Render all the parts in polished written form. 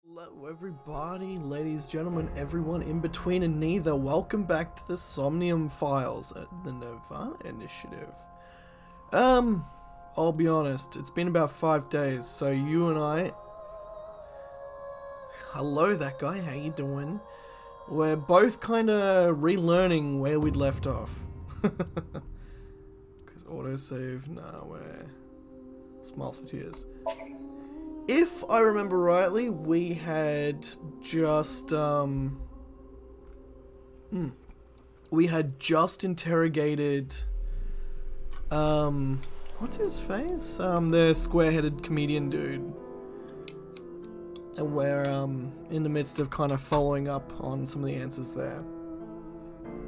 Hello everybody, ladies, gentlemen, everyone in between and neither. Welcome back to the Somnium Files at the Nirvana Initiative. I'll be honest, it's been about 5 days, so you and I... Hello, that guy, how you doing? We're both kinda relearning where we'd left off. Because autosave, nah, we're... Smiles for tears. If I remember rightly, we had just, we had just interrogated, what's his face? The square-headed comedian dude. And we're, in the midst of kind of following up on some of the answers there.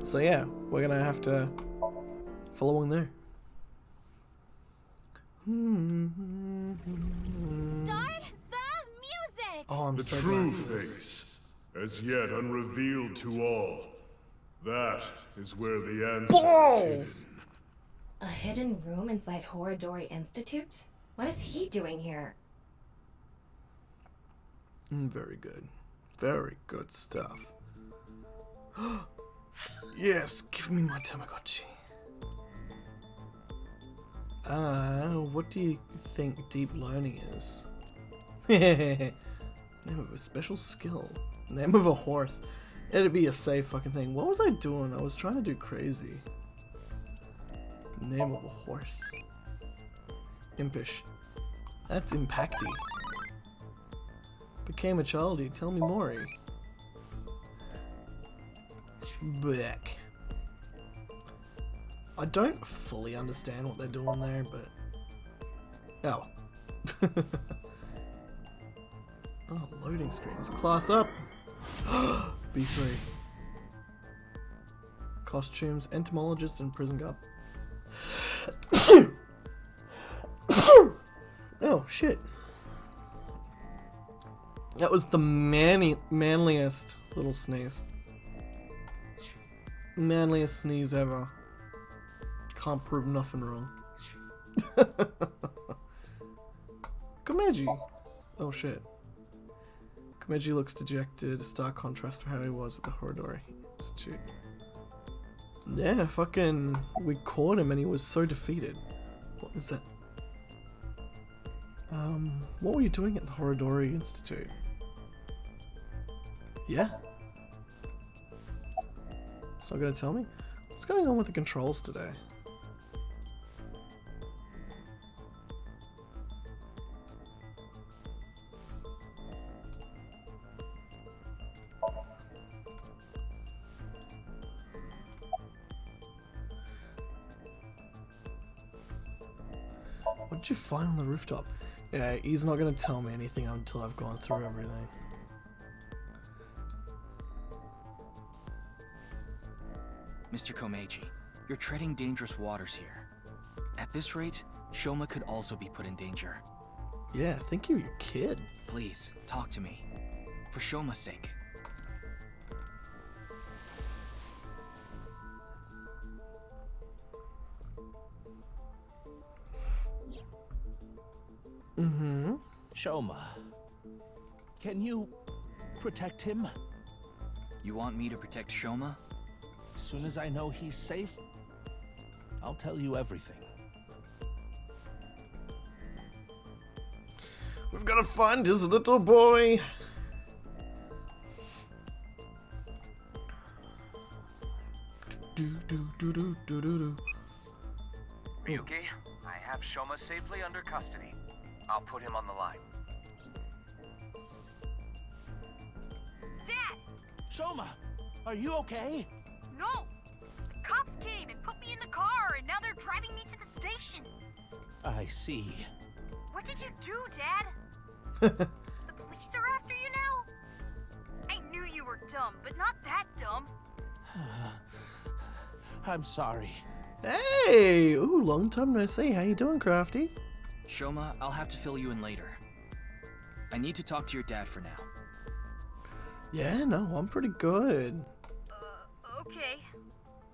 So yeah, we're gonna have to follow along there. Start the music! Oh, I'm The so true glad for this. face, as yet unrevealed to all. That is where the answer is hidden. A hidden room inside Horodori Institute? What is he doing here? Very good. Very good stuff. Yes, give me my Tamagotchi. What do you think deep learning is? Name of a special skill. Name of a horse. It'd be a safe fucking thing. What was I doing? I was trying to do crazy. Name of a horse. Impish. That's Impacty. Became a childie. Tell me more. Back. I don't fully understand what they're doing there, but... Oh. Oh, loading screens. Class up! B3. Costumes, entomologist, and prison guard. Oh, shit. That was the manliest little sneeze. Manliest sneeze ever. Can't prove nothing wrong. Komeji! Oh shit. Komeji looks dejected, a stark contrast for how he was at the Horodori Institute. Yeah, fucking... We caught him and he was so defeated. What is that? What were you doing at the Horodori Institute? Yeah? It's not gonna tell me? What's going on with the controls today? What did you find on the rooftop? Yeah, he's not gonna tell me anything until I've gone through everything. Mr. Komeiji, you're treading dangerous waters here. At this rate, Shoma could also be put in danger. Yeah, think you're your kid. Please, talk to me. For Shoma's sake. Shoma, can you protect him? You want me to protect Shoma? As soon as I know he's safe, I'll tell you everything. We've gotta find his little boy. Ryuki, I have Shoma safely under custody. I'll put him on the line. Dad! Shoma, are you okay? No! The cops came and put me in the car, and now they're driving me to the station. I see. What did you do, Dad? The police are after you now? I knew you were dumb, but not that dumb. I'm sorry. Hey! Ooh, long time no see. How you doing, Crafty? Shoma, I'll have to fill you in later. I need to talk to your dad for now. Yeah, no, I'm pretty good. Okay.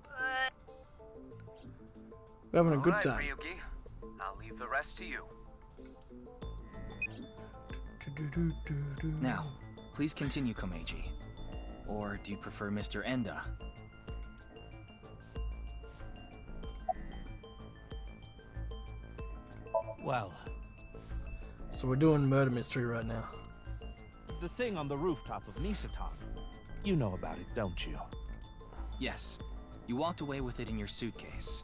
But... We're having a good Alright, time. Ryuki. I'll leave the rest to you. Now, Please continue, Komeiji. Or do you prefer Mr. Enda? Well, So we're doing murder mystery right now. the thing on the rooftop of Misatan. You know about it, don't you? Yes. You walked away with it in your suitcase.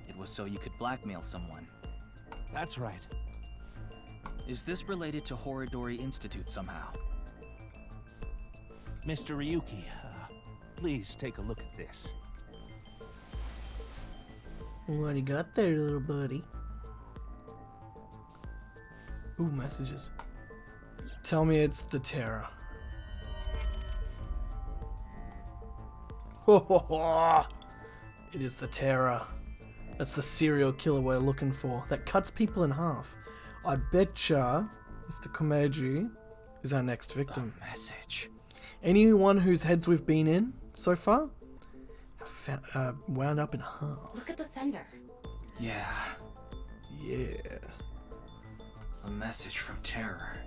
It was so you could blackmail someone. That's right. Is this related to Horodori Institute somehow? Mr. Ryuki, please take a look at this. What you got there, little buddy? Ooh, messages. Tell me it's the Terror. It is the Terror. That's the serial killer we're looking for. That cuts people in half. I betcha Mr. Komeiji is our next victim. Message. Anyone whose heads we've been in so far have wound up in half. Look at the sender. Yeah. Yeah. A message from Terror.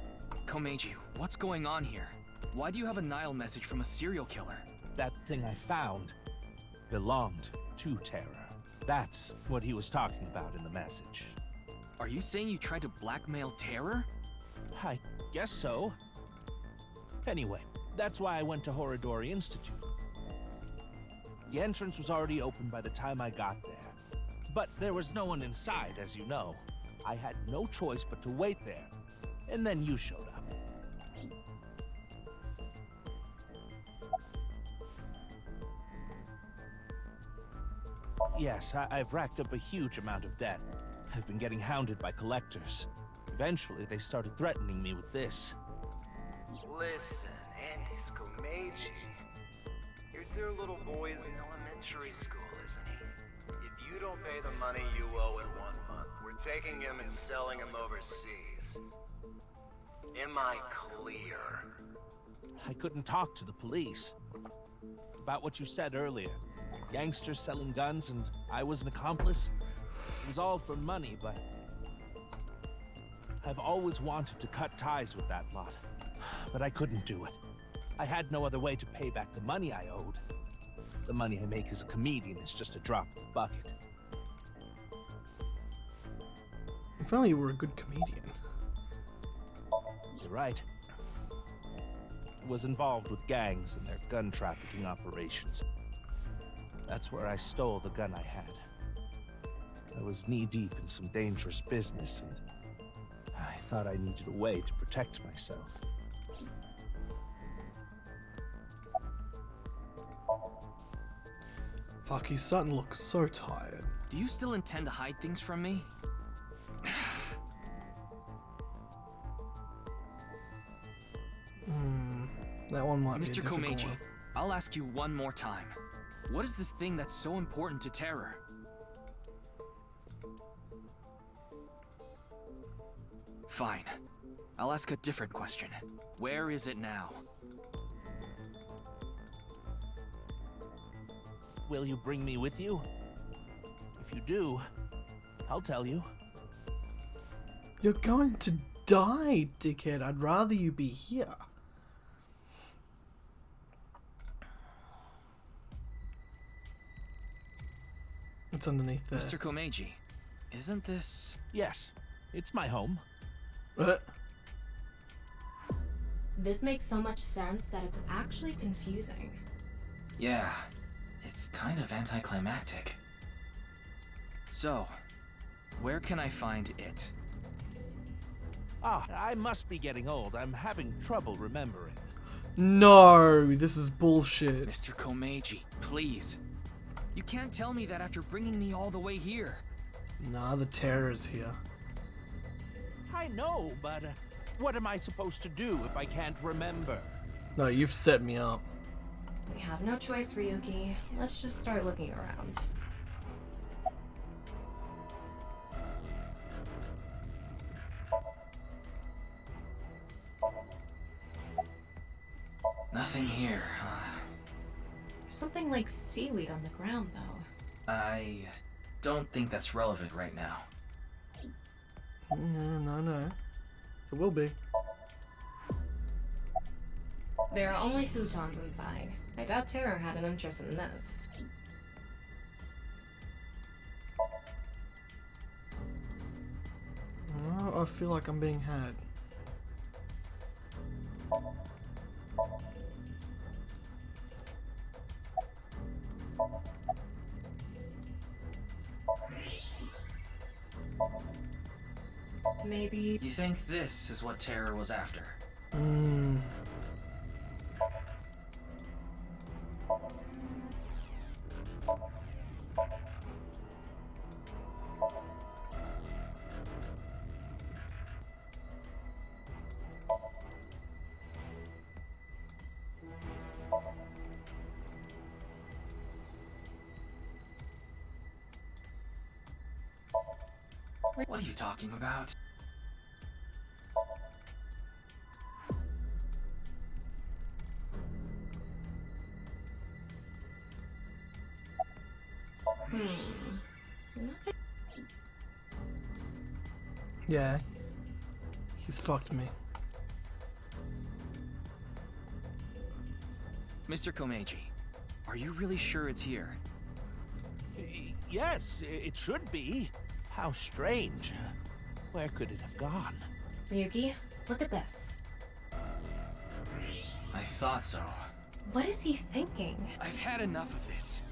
Komeiji, what's going on here? Why do you have a Nile message from a serial killer? That thing I found belonged to Terror. That's what he was talking about in the message. Are you saying you tried to blackmail Terror? I guess so. Anyway, that's why I went to Horodori Institute. The entrance was already open by the time I got there. But there was no one inside, as you know. I had no choice but to wait there. And then you showed up. Yes, I've racked up a huge amount of debt. I've been getting hounded by collectors. Eventually, they started threatening me with this. Listen, Andy Komeiji. Your dear little boy is in elementary school, isn't he? If you don't pay the money you owe in 1 month, we're taking him and selling him overseas. Am I clear? I couldn't talk to the police. About what you said earlier. Gangsters selling guns and I was an accomplice. It was all for money, but I've always wanted to cut ties with that lot. But I couldn't do it. I had no other way to pay back the money I owed. The money I make as a comedian is just a drop in the bucket. If only you were a good comedian. You're right. I was involved with gangs and their gun trafficking operations. That's where I stole the gun I had. I was knee-deep in some dangerous business, and I thought I needed a way to protect myself. Fuck, he's starting to look so tired. Do you still intend to hide things from me? That one might be a Mr. difficult Komeiji, one. I'll ask you one more time. What is this thing that's so important to Terror? Fine. I'll ask a different question. Where is it now? Will you bring me with you? If you do, I'll tell you. You're going to die, dickhead. I'd rather you be here. It's underneath there. Mr. Komeiji, isn't this... Yes, it's my home. This makes so much sense that it's actually confusing. Yeah, it's kind of anticlimactic. So, where can I find it? Ah, I must be getting old. I'm having trouble remembering. No, this is bullshit. Mr. Komeiji, please. You can't tell me that after bringing me all the way here. Nah, the Terror's here. I know, but what am I supposed to do if I can't remember? No, you've set me up. We have no choice, Ryuki. Let's just start looking around. Nothing here. There's something like seaweed on the ground, though. I don't think that's relevant right now. No. It will be. There are only futons inside. I doubt Terror had an interest in this. Oh, I feel like I'm being had. Maybe. You think this is what Terror was after? What are you talking about? Yeah. He's fucked me. Mr. Komeiji, are you really sure it's here? Yes, it should be. How strange. Where could it have gone? Ryuki, look at this. I thought so. What is he thinking? I've had enough of this.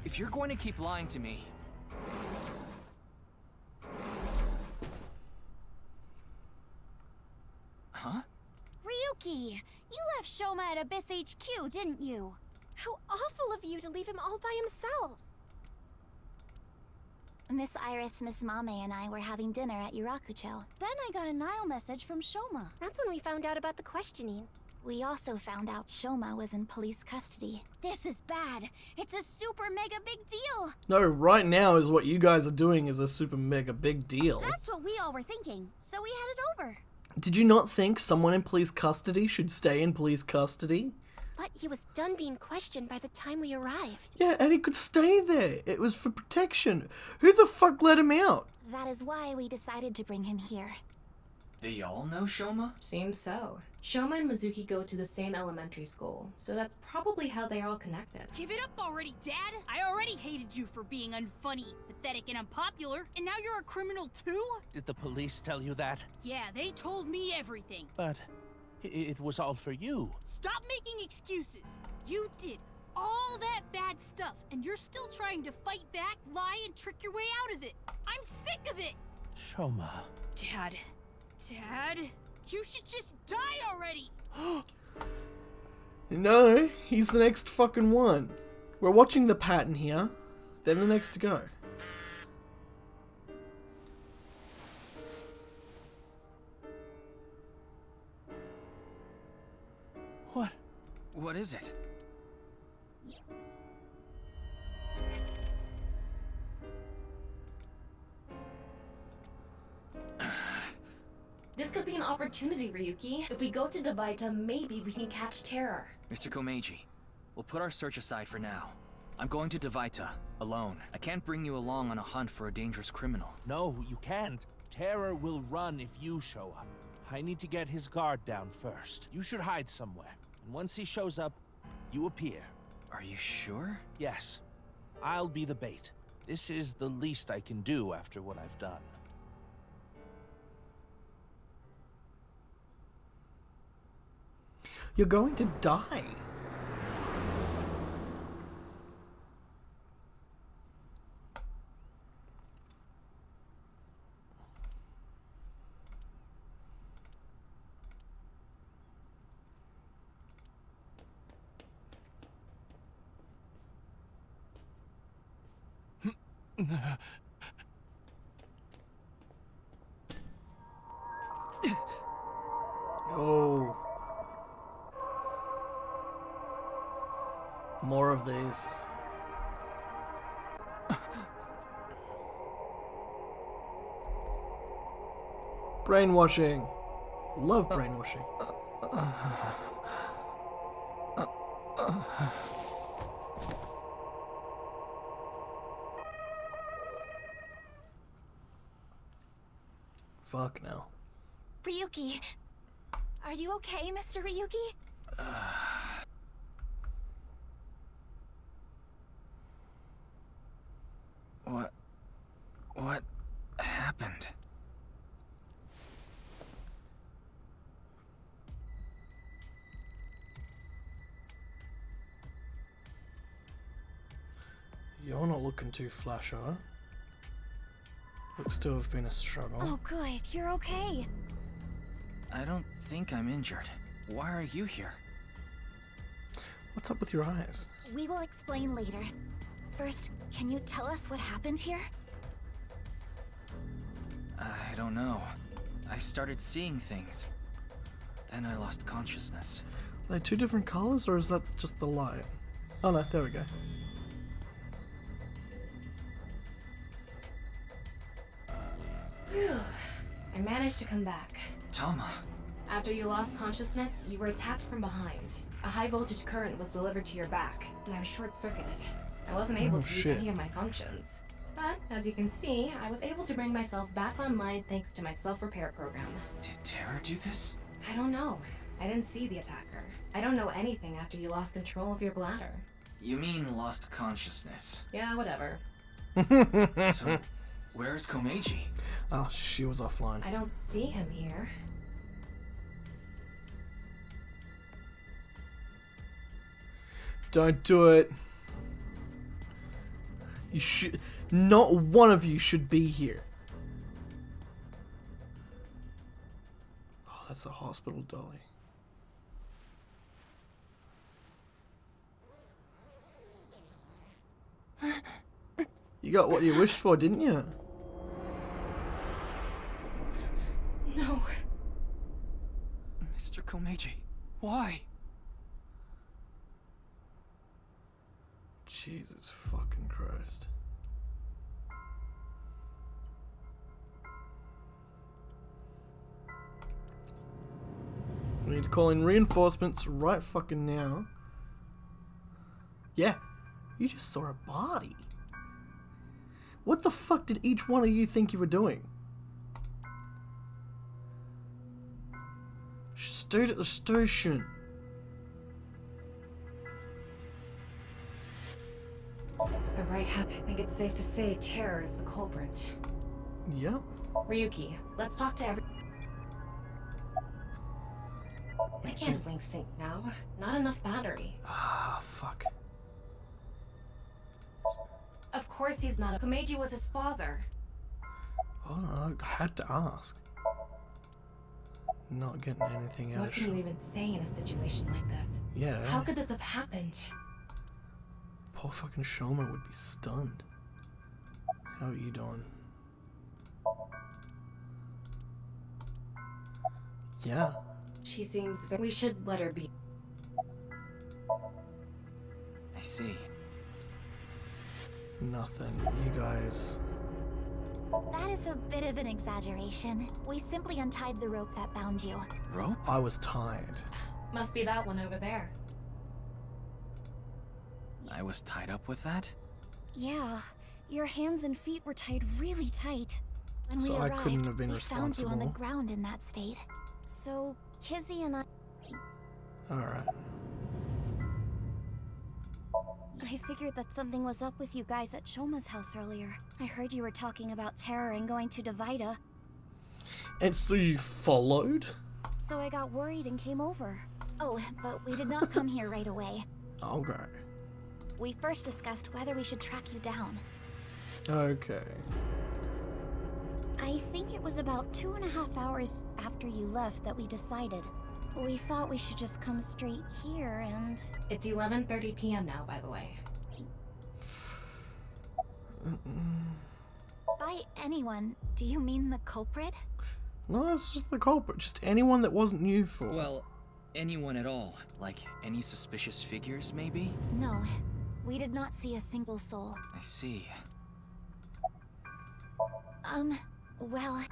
If you're going to keep lying to me... Huh? Ryuki, you left Shoma at Abyss HQ, didn't you? How awful of you to leave him all by himself. Miss Iris, Miss Mame, and I were having dinner at Yurakucho. Then I got a Nile message from Shoma. That's when we found out about the questioning. We also found out Shoma was in police custody. This is bad. It's a super mega big deal. No, right now is what you guys are doing is a super mega big deal. That's what we all were thinking, so we headed over. Did you not think someone in police custody should stay in police custody? But he was done being questioned by the time we arrived. Yeah, and he could stay there. It was for protection. Who the fuck let him out? That is why we decided to bring him here. They all know Shoma? Seems so. Shoma and Mizuki go to the same elementary school, so that's probably how they're all connected. Give it up already, Dad! I already hated you for being unfunny, pathetic, and unpopular, and now you're a criminal too? Did the police tell you that? Yeah, they told me everything. But it was all for you. Stop making excuses! You did all that bad stuff, and you're still trying to fight back, lie, and trick your way out of it! I'm sick of it! Shoma. Dad, you should just die already! No, he's the next fucking one. We're watching the pattern here. They're the next to go. What? What is it? This could be an opportunity, Ryuki. If we go to Devaita, maybe we can catch Terror. Mr. Komeiji, we'll put our search aside for now. I'm going to Devaita, alone. I can't bring you along on a hunt for a dangerous criminal. No, you can't. Terror will run if you show up. I need to get his guard down first. You should hide somewhere. And once he shows up, you appear. Are you sure? Yes. I'll be the bait. This is the least I can do after what I've done. You're going to die. Oh. More of these. Brainwashing. Love brainwashing. Fuck no. Ryuki, are you okay, Mr. Ryuki? What happened? You're not looking too flash, huh? Looks to have been a struggle. Oh, good. You're okay. I don't think I'm injured. Why are you here? What's up with your eyes? We will explain later. First, can you tell us what happened here? I don't know. I started seeing things. Then I lost consciousness. Are they two different colors, or is that just the light? Oh no, there we go. Whew. I managed to come back. Tama. After you lost consciousness, you were attacked from behind. A high voltage current was delivered to your back, and I was short-circuited. I wasn't able to use shit. any of my functions. But, as you can see, I was able to bring myself back online thanks to my self-repair program. Did Terra do this? I don't know. I didn't see the attacker. I don't know anything after you lost control of your bladder. You mean lost consciousness? Yeah, whatever. So, where's Komeiji? Oh, she was offline. I don't see him here. Don't do it. You should. Not one of you should be here. Oh, that's a hospital dolly. You got what you wished for, didn't you? No. Mr. Komeiji, why? Jesus fucking Christ. We need to call in reinforcements right fucking now. Yeah, you just saw a body. What the fuck did each one of you think you were doing? She stayed at the station. It's the right habit. I think it's safe to say Terror is the culprit. Yep. Ryuki, let's talk to every. I can't link sync now. Not enough battery. Ah, fuck. Of course he's not. Komeiji was his father. Oh no, I had to ask. Not getting anything out What of can you Shoma. even say in a situation like this? Yeah. How could this have happened? Poor fucking Shoma would be stunned. How are you doing? Yeah. She seems. We should let her be. I see. Nothing. You guys. That is a bit of an exaggeration. We simply untied the rope that bound you. Rope? I was tired. Must be that one over there. I was tied up with that? Yeah, your hands and feet were tied really tight. When So we I arrived, couldn't have been we found you on the responsible. ground in that state. So, Kizzy and Alright. I figured that something was up with you guys at Shoma's house earlier. I heard you were talking about Terror and going to Divida, And so you followed? so I got worried and came over. Oh, but we did not come here right away. Okay. We first discussed whether we should track you down. Okay. I think it was about 2.5 hours after you left that we decided. We thought we should just come straight here and... It's 11:30 p.m. now, by the way. By anyone, do you mean the culprit? No, it's just the culprit. Just anyone that wasn't you for. Well, anyone at all. Like, any suspicious figures, maybe? No, we did not see a single soul. I see. Well,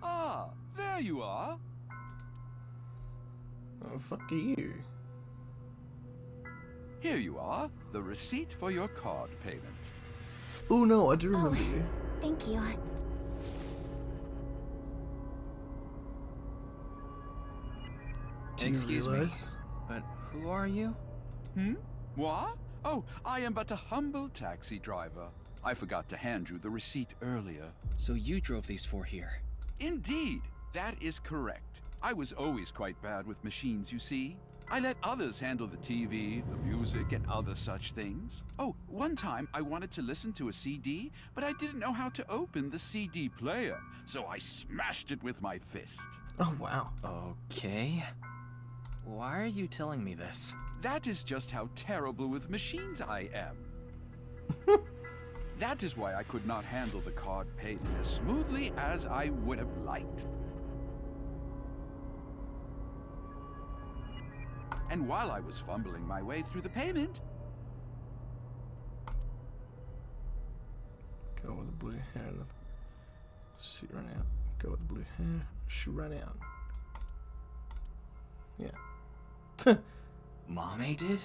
Ah, there you are. Oh, fuck you. Here you are, the receipt for your card payment. Oh no, I do remember you. thank you. Do you Excuse me, realize? but who are you? What? Oh, I am but a humble taxi driver. I forgot to hand you the receipt earlier. So you drove these four here. Indeed, that is correct. I was always quite bad with machines, you see. I let others handle the TV, the music, and other such things. Oh, one time I wanted to listen to a CD, but I didn't know how to open the CD player, so I smashed it with my fist. Oh wow. Okay. Why are you telling me this? That is just how terrible with machines I am. That is why I could not handle the card payment as smoothly as I would have liked. And while I was fumbling my way through the payment... Go with the blue hair. Shoot run out. Go with the blue hair. Shoot run out. Yeah. Mame did?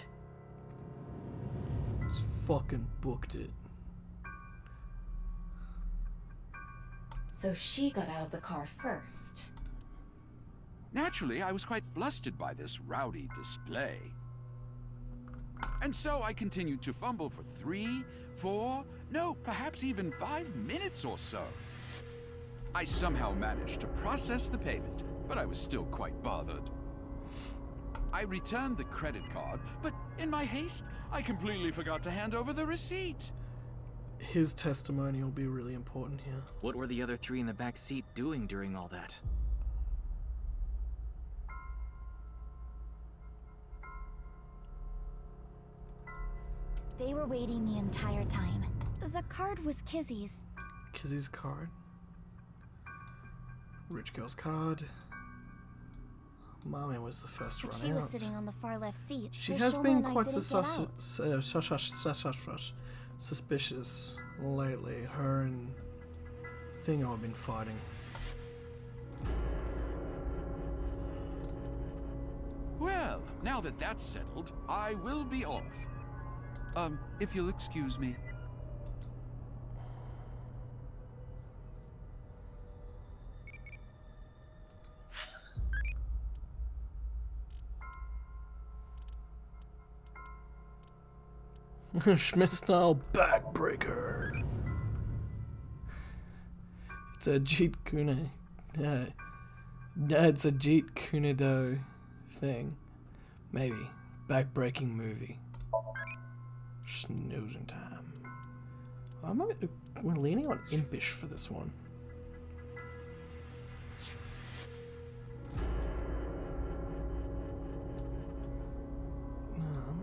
Just fucking booked it. So she got out of the car first. Naturally, I was quite flustered by this rowdy display. And so I continued to fumble for 3, 4, no, perhaps even 5 minutes or so. I somehow managed to process the payment, but I was still quite bothered. I returned the credit card, but in my haste, I completely forgot to hand over the receipt. His testimony will be really important here. What were the other three in the back seat doing during all that? They were waiting the entire time. The card was Kizzy's. Kizzy's card. Rich girl's card. Mame was the first But run she out. was sitting on the far left seat. She so has Shoma been and I quite didn't get out. suspicious lately. Her and Thingo have been fighting. Well, now that that's settled, I will be off. If you'll excuse me. Schmidt style backbreaker. It's a Jeet Kune. Yeah, it's a Jeet Kune Do thing. Maybe. Backbreaking movie. Snoozing time. We're leaning on impish for this one. No,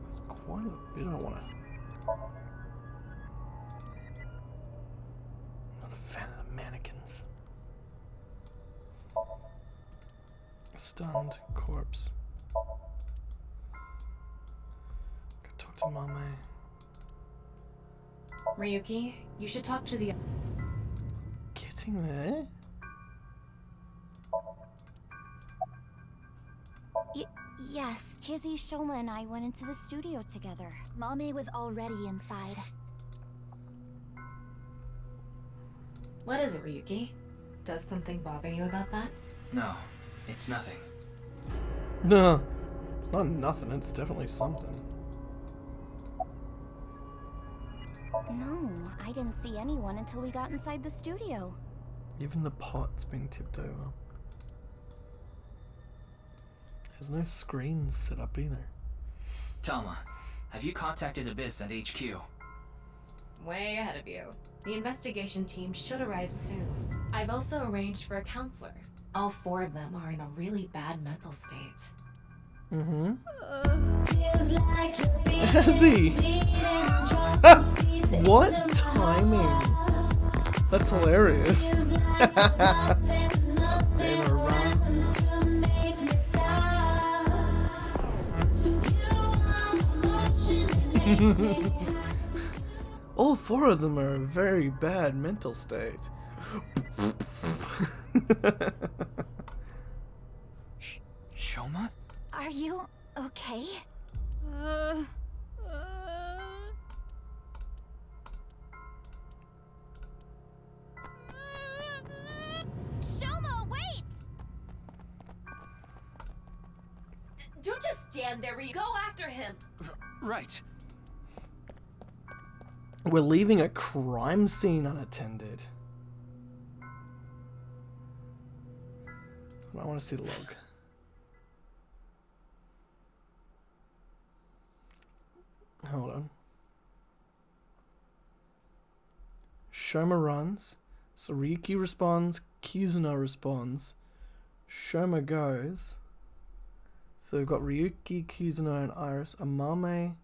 that's quite a bit I want to. Not a fan of the mannequins. Stunned corpse. Go talk to Mame. Ryuki, you should talk to the... Getting there? Yes, Kizzy, Shoma, and I went into the studio together. Mame was already inside. What is it, Ryuki? Does something bother you about that? No, it's nothing. No, it's not nothing, it's definitely something. No, I didn't see anyone until we got inside the studio. Even the pot's been tipped over. There's no screens set up either. Tama, have you contacted Abyss at HQ? Way ahead of you. The investigation team should arrive soon. I've also arranged for a counselor. All 4 of them are in a really bad mental state. Mm-hmm. Like Has he? What timing? That's hilarious. All 4 of them are in a very bad mental state. Shoma? Are you okay? Shoma, wait! stand there. You go after him. Right. We're leaving a crime scene unattended. I want to see the log. Hold on. Shoma runs. Sariki responds. Kizuno responds. Shoma goes. So we've got Ryuki, Kizuno, and Iris. Amame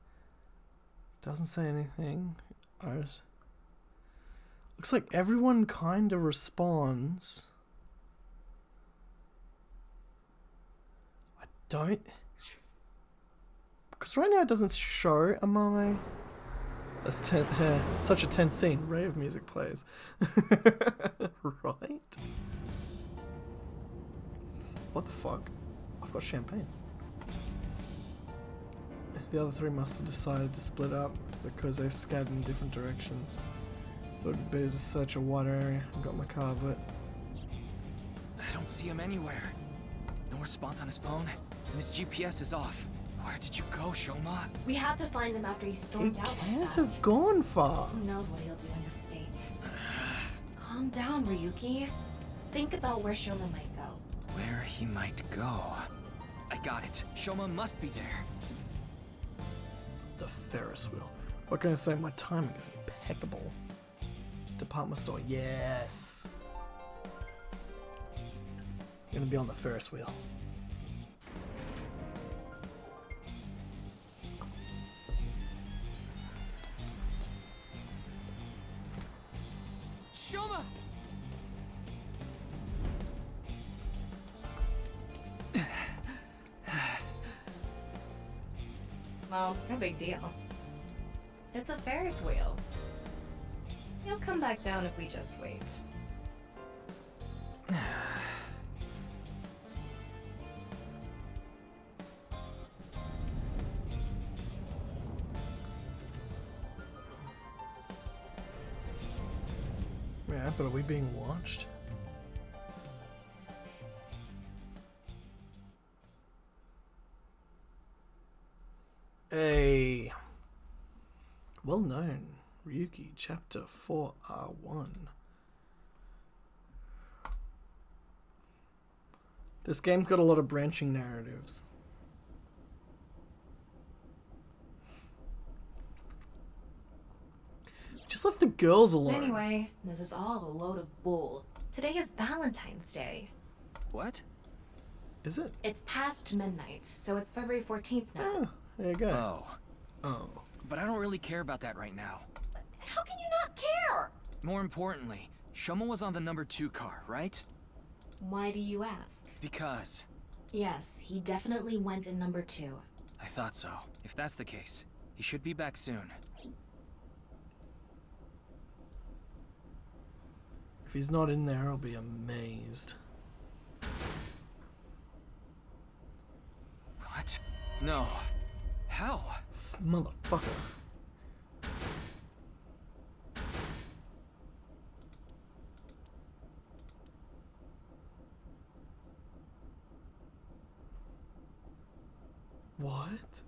doesn't say anything. Iris. Looks like everyone kind of responds. I don't... Because right now it doesn't show Amame. That's such a tense scene. Rave music plays. Right? What the fuck? I've got champagne. The other three must have decided to split up because they scattered in different directions. Thought it'd be better to search a wider area. I got my car, but... I don't see him anywhere. No response on his phone, and his GPS is off. Where did you go, Shoma? We had to find him after he He stormed out like can't that. have gone far. Who knows what he'll do in this state? Calm down, Ryuki. Think about where Shoma might go. Where he might go. I got it. Shoma must be there. The Ferris wheel. What can I say? My timing is impeccable. Department store, yes. Gonna be on the Ferris wheel. Shoma! Well, no big deal. It's a Ferris wheel. He'll come back down if we just wait. Yeah, but are we being watched? A well known Ryuki chapter 4R1. This game's got a lot of branching narratives. Just left the girls alone. Anyway, this is all a load of bull. Today is Valentine's Day. What? Is it? It's past midnight, so it's February 14th now. Oh, there you go. Oh. Oh. But I don't really care about that right now. How can you not care? More importantly, Shoma was on the number 2 car, right? Why do you ask? Because Yes, he definitely went in number 2. I thought so. If that's the case, he should be back soon. If he's not in there, I'll be amazed. What? No. How? Motherfucker. What?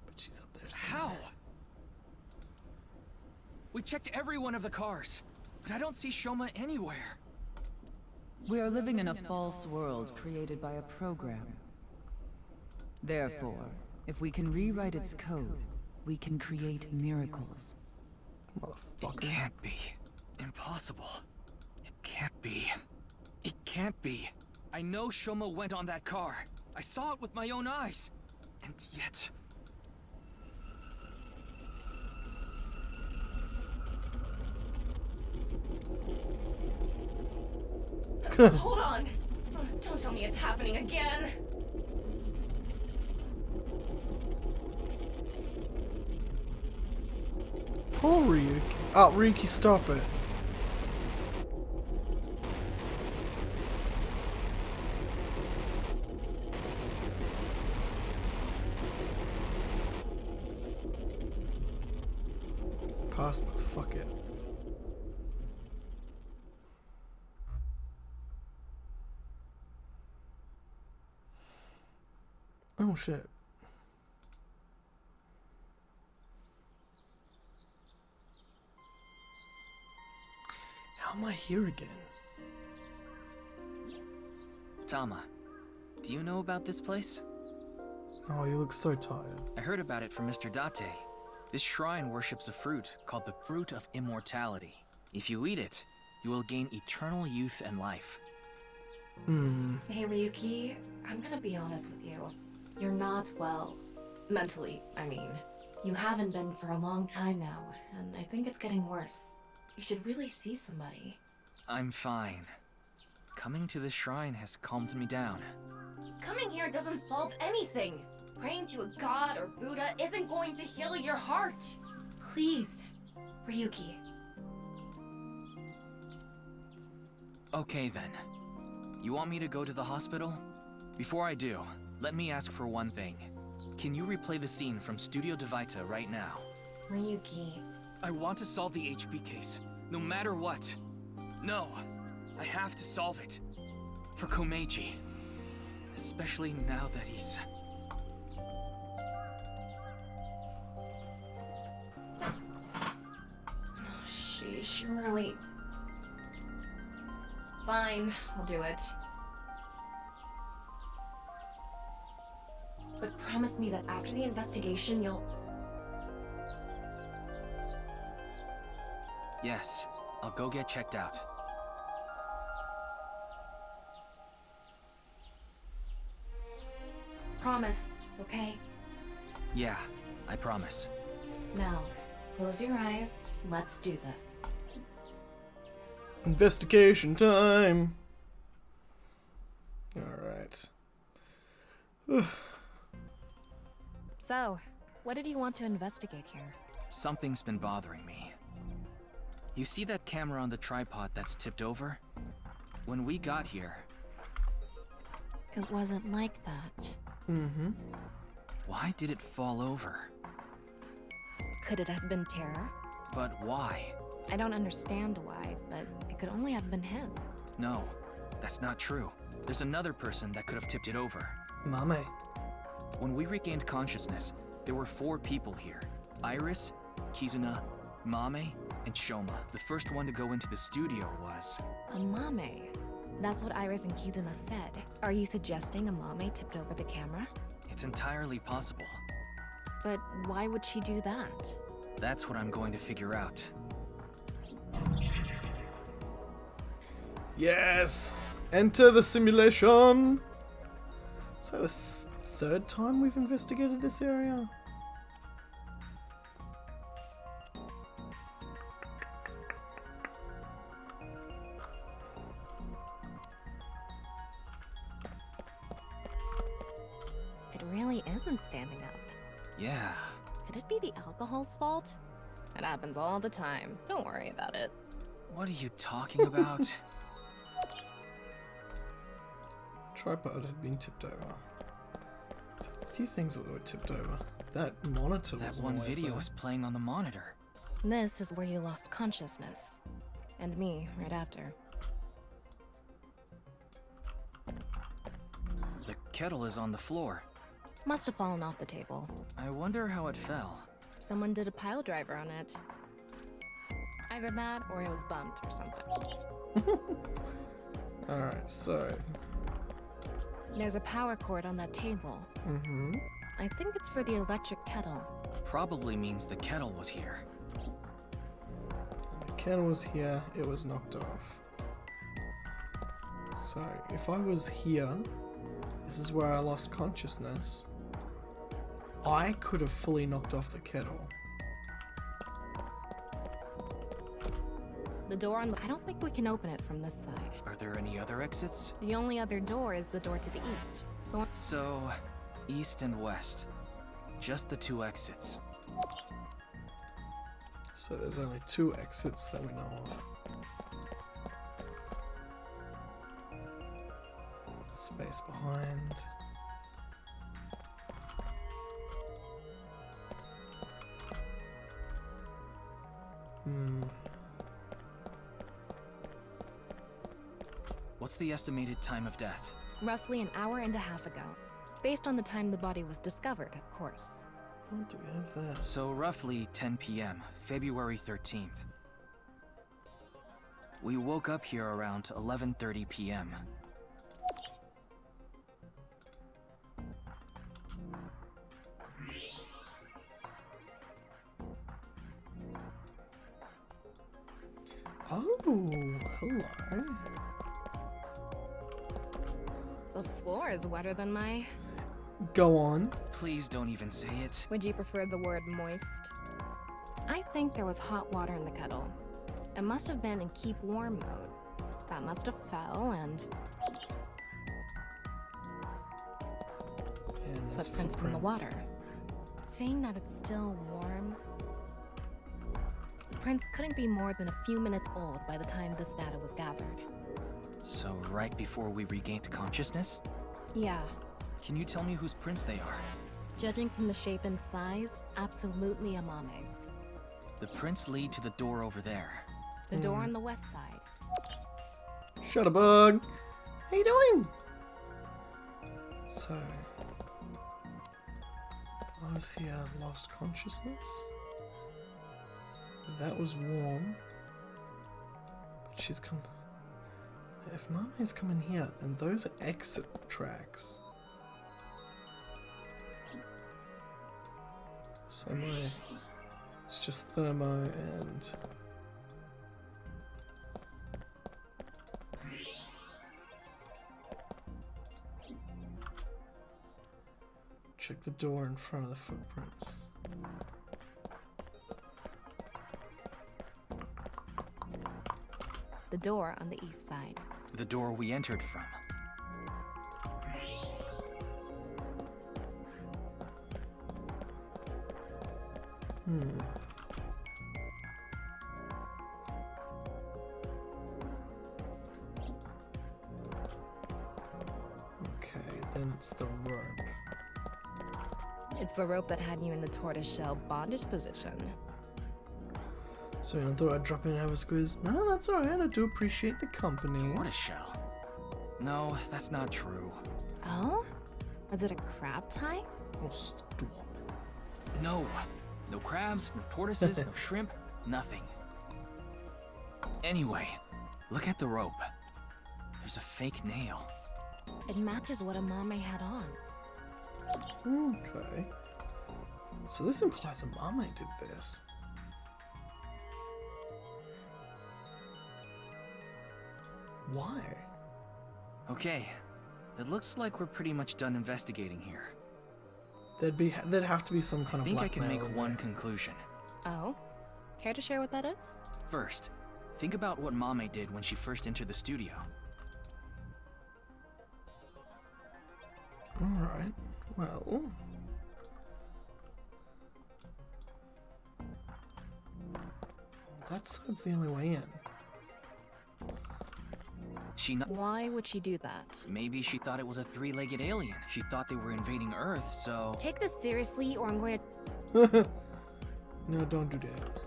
But she's up there somewhere. How? We checked every one of the cars, but I don't see Shoma anywhere. We are living in a false world created by a program. Therefore, if we can rewrite its code, we can create miracles. Motherfucker. It can't be. Impossible. It can't be. It can't be. I know Shoma went on that car. I saw it with my own eyes. And yet... Hold on! Don't tell me it's happening again! Poor Ryuki. Oh, Ryuki, stop it. Past the fuck it. Oh shit. am I here again? Tama, do you know about this place? Oh, you look so tired. I heard about it from Mr. Date. This shrine worships a fruit called the Fruit of Immortality. If you eat it, you will gain eternal youth and life. Hey Ryuki, I'm gonna be honest with you. You're not well. Mentally, I mean. You haven't been for a long time now, and I think it's getting worse. You should really see somebody. I'm fine. Coming to this shrine has calmed me down. Coming here doesn't solve anything. Praying to a god or Buddha isn't going to heal your heart. Please, Ryuki. Okay then. You want me to go to the hospital? Before I do, let me ask for one thing. Can you replay the scene from Studio Devita right now? Ryuki. I want to solve the HB case, no matter what. No, I have to solve it. For Komeiji. Especially now that he's... Sheesh, really... Fine, I'll do it. But promise me that after the investigation, you'll... Yes, I'll go get checked out. Promise, okay? Yeah, I promise. Now, close your eyes. Let's do this. Investigation time! Alright. So, what did you want to investigate here? Something's been bothering me. You see that camera on the tripod that's tipped over? When we got here... It wasn't like that. Why did it fall over? Could it have been Terra? But why? I don't understand why, but it could only have been him. No, that's not true. There's another person that could have tipped it over. Mame. When we regained consciousness, there were 4 people here. Iris, Kizuna, Mame, and Shoma. The first one to go into the studio was... Amame. That's what Iris and Kizuna said. Are you suggesting Amame tipped over the camera? It's entirely possible. But why would she do that? That's what I'm going to figure out. Yes! Enter the simulation! So the 3rd time we've investigated this area? It really isn't standing up. Yeah. Could it be the alcohol's fault? It happens all the time. Don't worry about it. What are you talking about? Tripod had been tipped over. There's a few things that were tipped over. That monitor That was one always video there. was playing on the monitor. This is where you lost consciousness. And me, right after. The kettle is on the floor. Must have fallen off the table. I wonder how it fell. Someone did a pile driver on it. Either that, or it was bumped or something. Alright, so... There's a power cord on that table. I think it's for the electric kettle. Probably means the kettle was here. The kettle was here, it was knocked off. So, if I was here, this is where I lost consciousness, I could have fully knocked off the kettle. The door on the... I don't think we can open it from this side. Are there any other exits? The only other door is the door to the east. The one... So, east and west. Just the 2 exits. So there's only 2 exits that we know of. Space behind. What's the estimated time of death? Roughly an hour and a half ago. Based on the time the body was discovered, of course. What do we have there? So roughly 10 p.m., February 13th. We woke up here around 11:30 p.m. Oh, hello. The floor is wetter than my... Go on. Please don't even say it. Would you prefer the word moist? I think there was hot water in the kettle. It must have been in keep warm mode. That must have fell and... And there's footprints from the water. Saying that it's still warm... The prints couldn't be more than a few minutes old by the time this data was gathered. So right before we regained consciousness? Yeah. Can you tell me whose prints they are? Judging from the shape and size, absolutely Amame's. The prints lead to the door over there. The door on the west side. Shutterbug! How you doing? So... I was here, lost consciousness. That was warm. But she's come... If Mame's coming here, then those are exit tracks. So it's just thermo and... Check the door in front of the footprints. The door on the east side. The door we entered from. Okay, then it's the rope. It's the rope that had you in the tortoiseshell bondage position. So I thought I'd drop in and have a squeeze. No, that's alright. I do appreciate the company. Tortoiseshell? No, that's not true. Oh? Was it a crab tie? Oh, stop. No. No crabs, no tortoises, no shrimp, nothing. Anyway, look at the rope. There's a fake nail. It matches what Amame had on. Okay. So this implies Amame did this. Why? Okay, it looks like we're pretty much done investigating here. There'd have to be some kind of I think I can blackmail make in one there. conclusion. Oh? Care to share what that is? First, think about what Mame did when she first entered the studio. Alright, well... That side's the only way in. Why would she do that? Maybe she thought it was a three-legged alien. She thought they were invading Earth, so... Take this seriously or I'm going to... No, don't do that.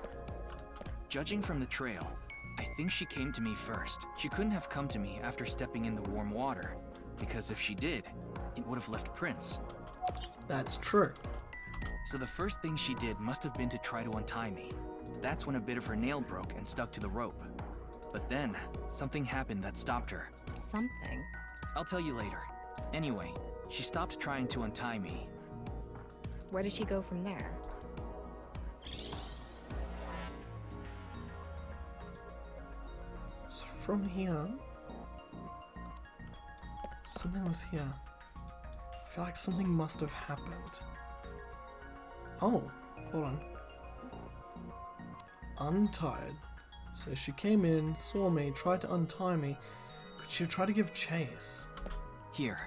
Judging from the trail, I think she came to me first. She couldn't have come to me after stepping in the warm water, because if she did, it would have left prints. That's true. So the first thing she did must have been to try to untie me. That's when a bit of her nail broke and stuck to the rope. But then, something happened that stopped her. Something? I'll tell you later. Anyway, she stopped trying to untie me. Where did she go from there? So from here... Something was here. I feel like something must have happened. Oh, hold on. Untied. So she came in, saw me, tried to untie me. Could she have tried to give chase? Here.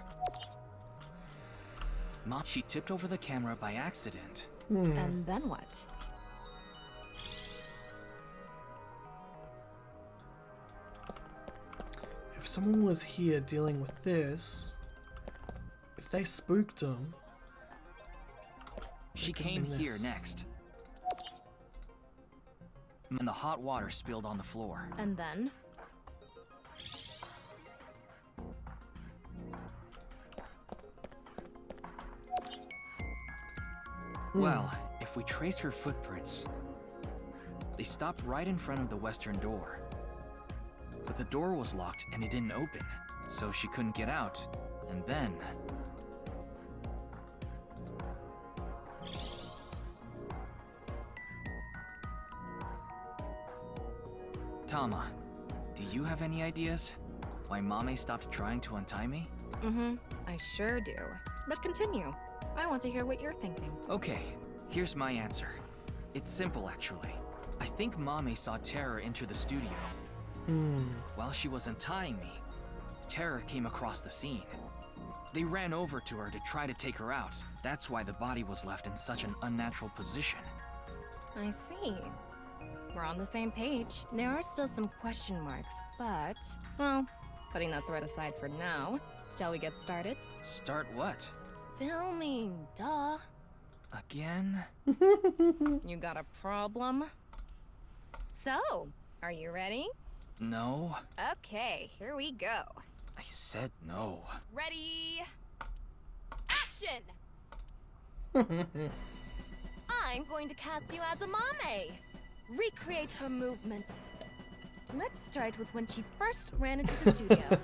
Mom, she tipped over the camera by accident. And then what? If someone was here dealing with this, if they spooked them... She came here next. And the hot water spilled on the floor. And then? Well, if we trace her footprints, they stopped right in front of the western door. but the door was locked and it didn't open, so she couldn't get out. And then... Tama, do you have any ideas? Why Mame stopped trying to untie me? I sure do. But continue. I want to hear what you're thinking. Okay, here's my answer. It's simple, actually. I think Mame saw Terror enter the studio. While she was untying me, Terror came across the scene. They ran over to her to try to take her out. That's why the body was left in such an unnatural position. I see. We're on the same page. There are still some question marks, but... well, putting that thread aside for now, shall we get started? Start what? Filming, duh. Again? You got a problem? So, are you ready? No. Okay, here we go. I said no. Ready? Action! I'm going to cast you as a Mame. Recreate her movements. Let's start with when she first ran into the studio.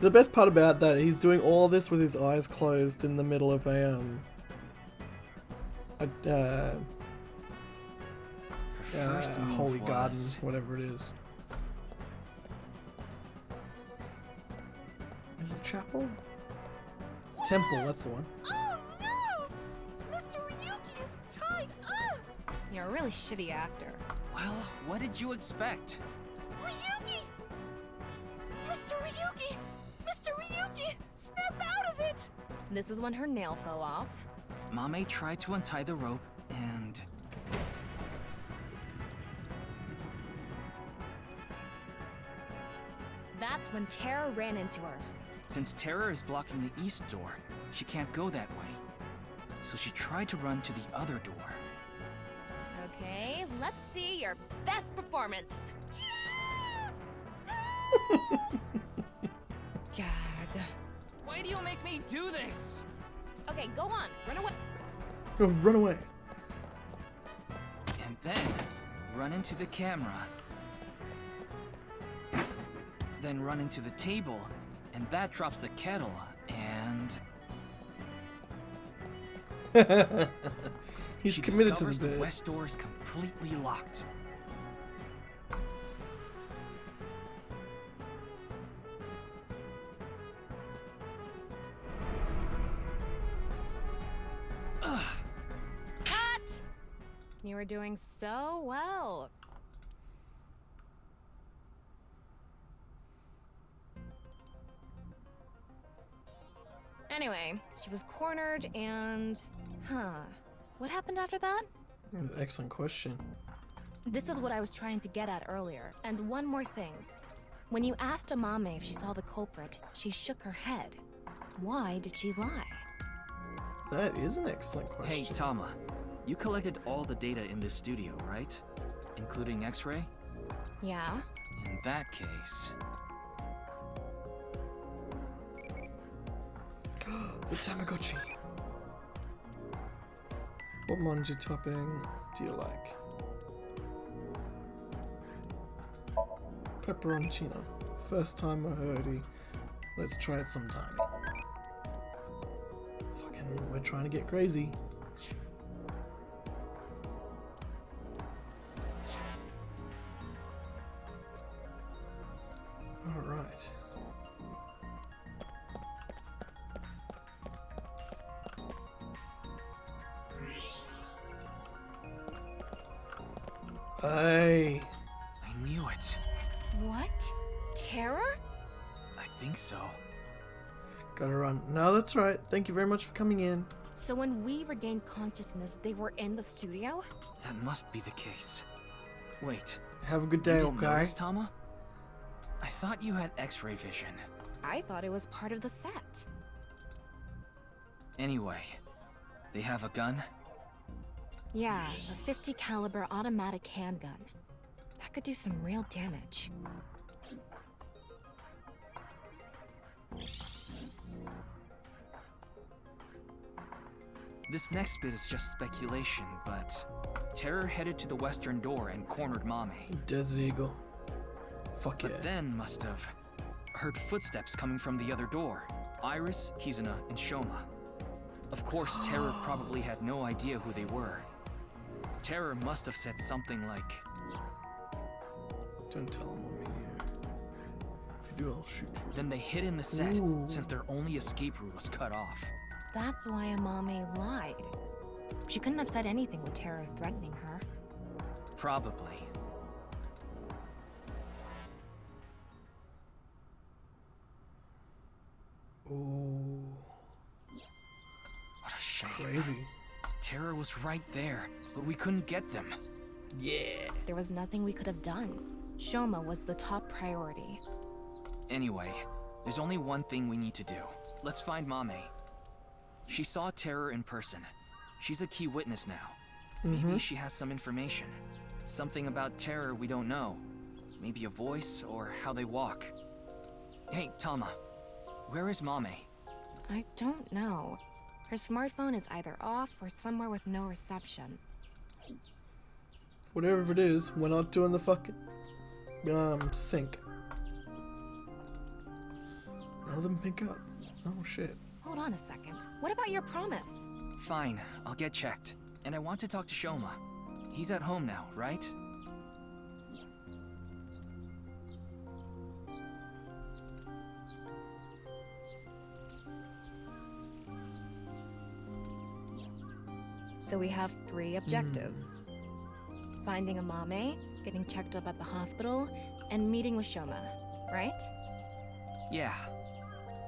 The best part about that, he's doing all this with his eyes closed in the middle of a holy garden, whatever it is. Is it a chapel? Temple, that's the one. Oh no! Mr. Ryuki is tied up! You're a really shitty actor. Well, what did you expect? Ryuki! Mr. Ryuki! Mr. Ryuki! Snap out of it! This is when her nail fell off. Mame tried to untie the rope, and... That's when Terror ran into her. Since Terror is blocking the east door, she can't go that way. So she tried to run to the other door. Okay, let's see your best performance. God. Why do you make me do this? Okay, go on. Run away. Go, run away. And then, run into the camera. Then run into the table, and that drops the kettle, and... He's she committed to discovers the the bit. west door is completely locked. Cut! You were doing so well. Anyway, she was cornered and... What happened after that? Excellent question. This is what I was trying to get at earlier. And one more thing. When you asked Amame if she saw the culprit, she shook her head. Why did she lie? That is an excellent question. Hey, Tama. You collected all the data in this studio, right? Including X-ray? Yeah? In that case... The Tamagotchi. What manji topping do you like? Pepperoncino. First time I heard it. Let's try it sometime. Fucking, we're trying to get crazy. Alright. Hey. I knew it. What? Terror? I think so. Gotta run. No, that's right. Thank you very much for coming in. So when we regained consciousness, they were in the studio? That must be the case. Wait. Have a good day, you didn't okay? notice, Tama? I thought you had X-ray vision. I thought it was part of the set. Anyway, they have a gun? Yeah, a 50 caliber automatic handgun. That could do some real damage. This next bit is just speculation, but Terror headed to the western door and cornered Mame. Desert Eagle. Fuck yeah. But then must have heard footsteps coming from the other door. Iris, Kizuna, and Shoma. Of course, Terror probably had no idea who they were. Terror must have said something like, Don't tell them I'm here. If you do, I'll shoot you. then they hid in the set, Ooh. since their only escape route was cut off. That's why Amame lied. She couldn't have said anything with Terror threatening her. Probably. Ooh. What a shame. Crazy. Terror was right there, but we couldn't get them. Yeah. There was nothing we could have done. Shoma was the top priority. Anyway, there's only one thing we need to do. Let's find Mame. She saw Terror in person. She's a key witness now. Maybe she has some information. Something about Terror we don't know. Maybe a voice or how they walk. Hey, Tama. Where is Mame? I don't know. Her smartphone is either off or somewhere with no reception. Whatever it is, we're not doing the fucking sync. None of them pick up. Oh shit. Hold on a second. What about your promise? Fine, I'll get checked. And I want to talk to Shoma. He's at home now, right? So we have 3 objectives. Finding Amame, getting checked up at the hospital, and meeting with Shoma, right? Yeah.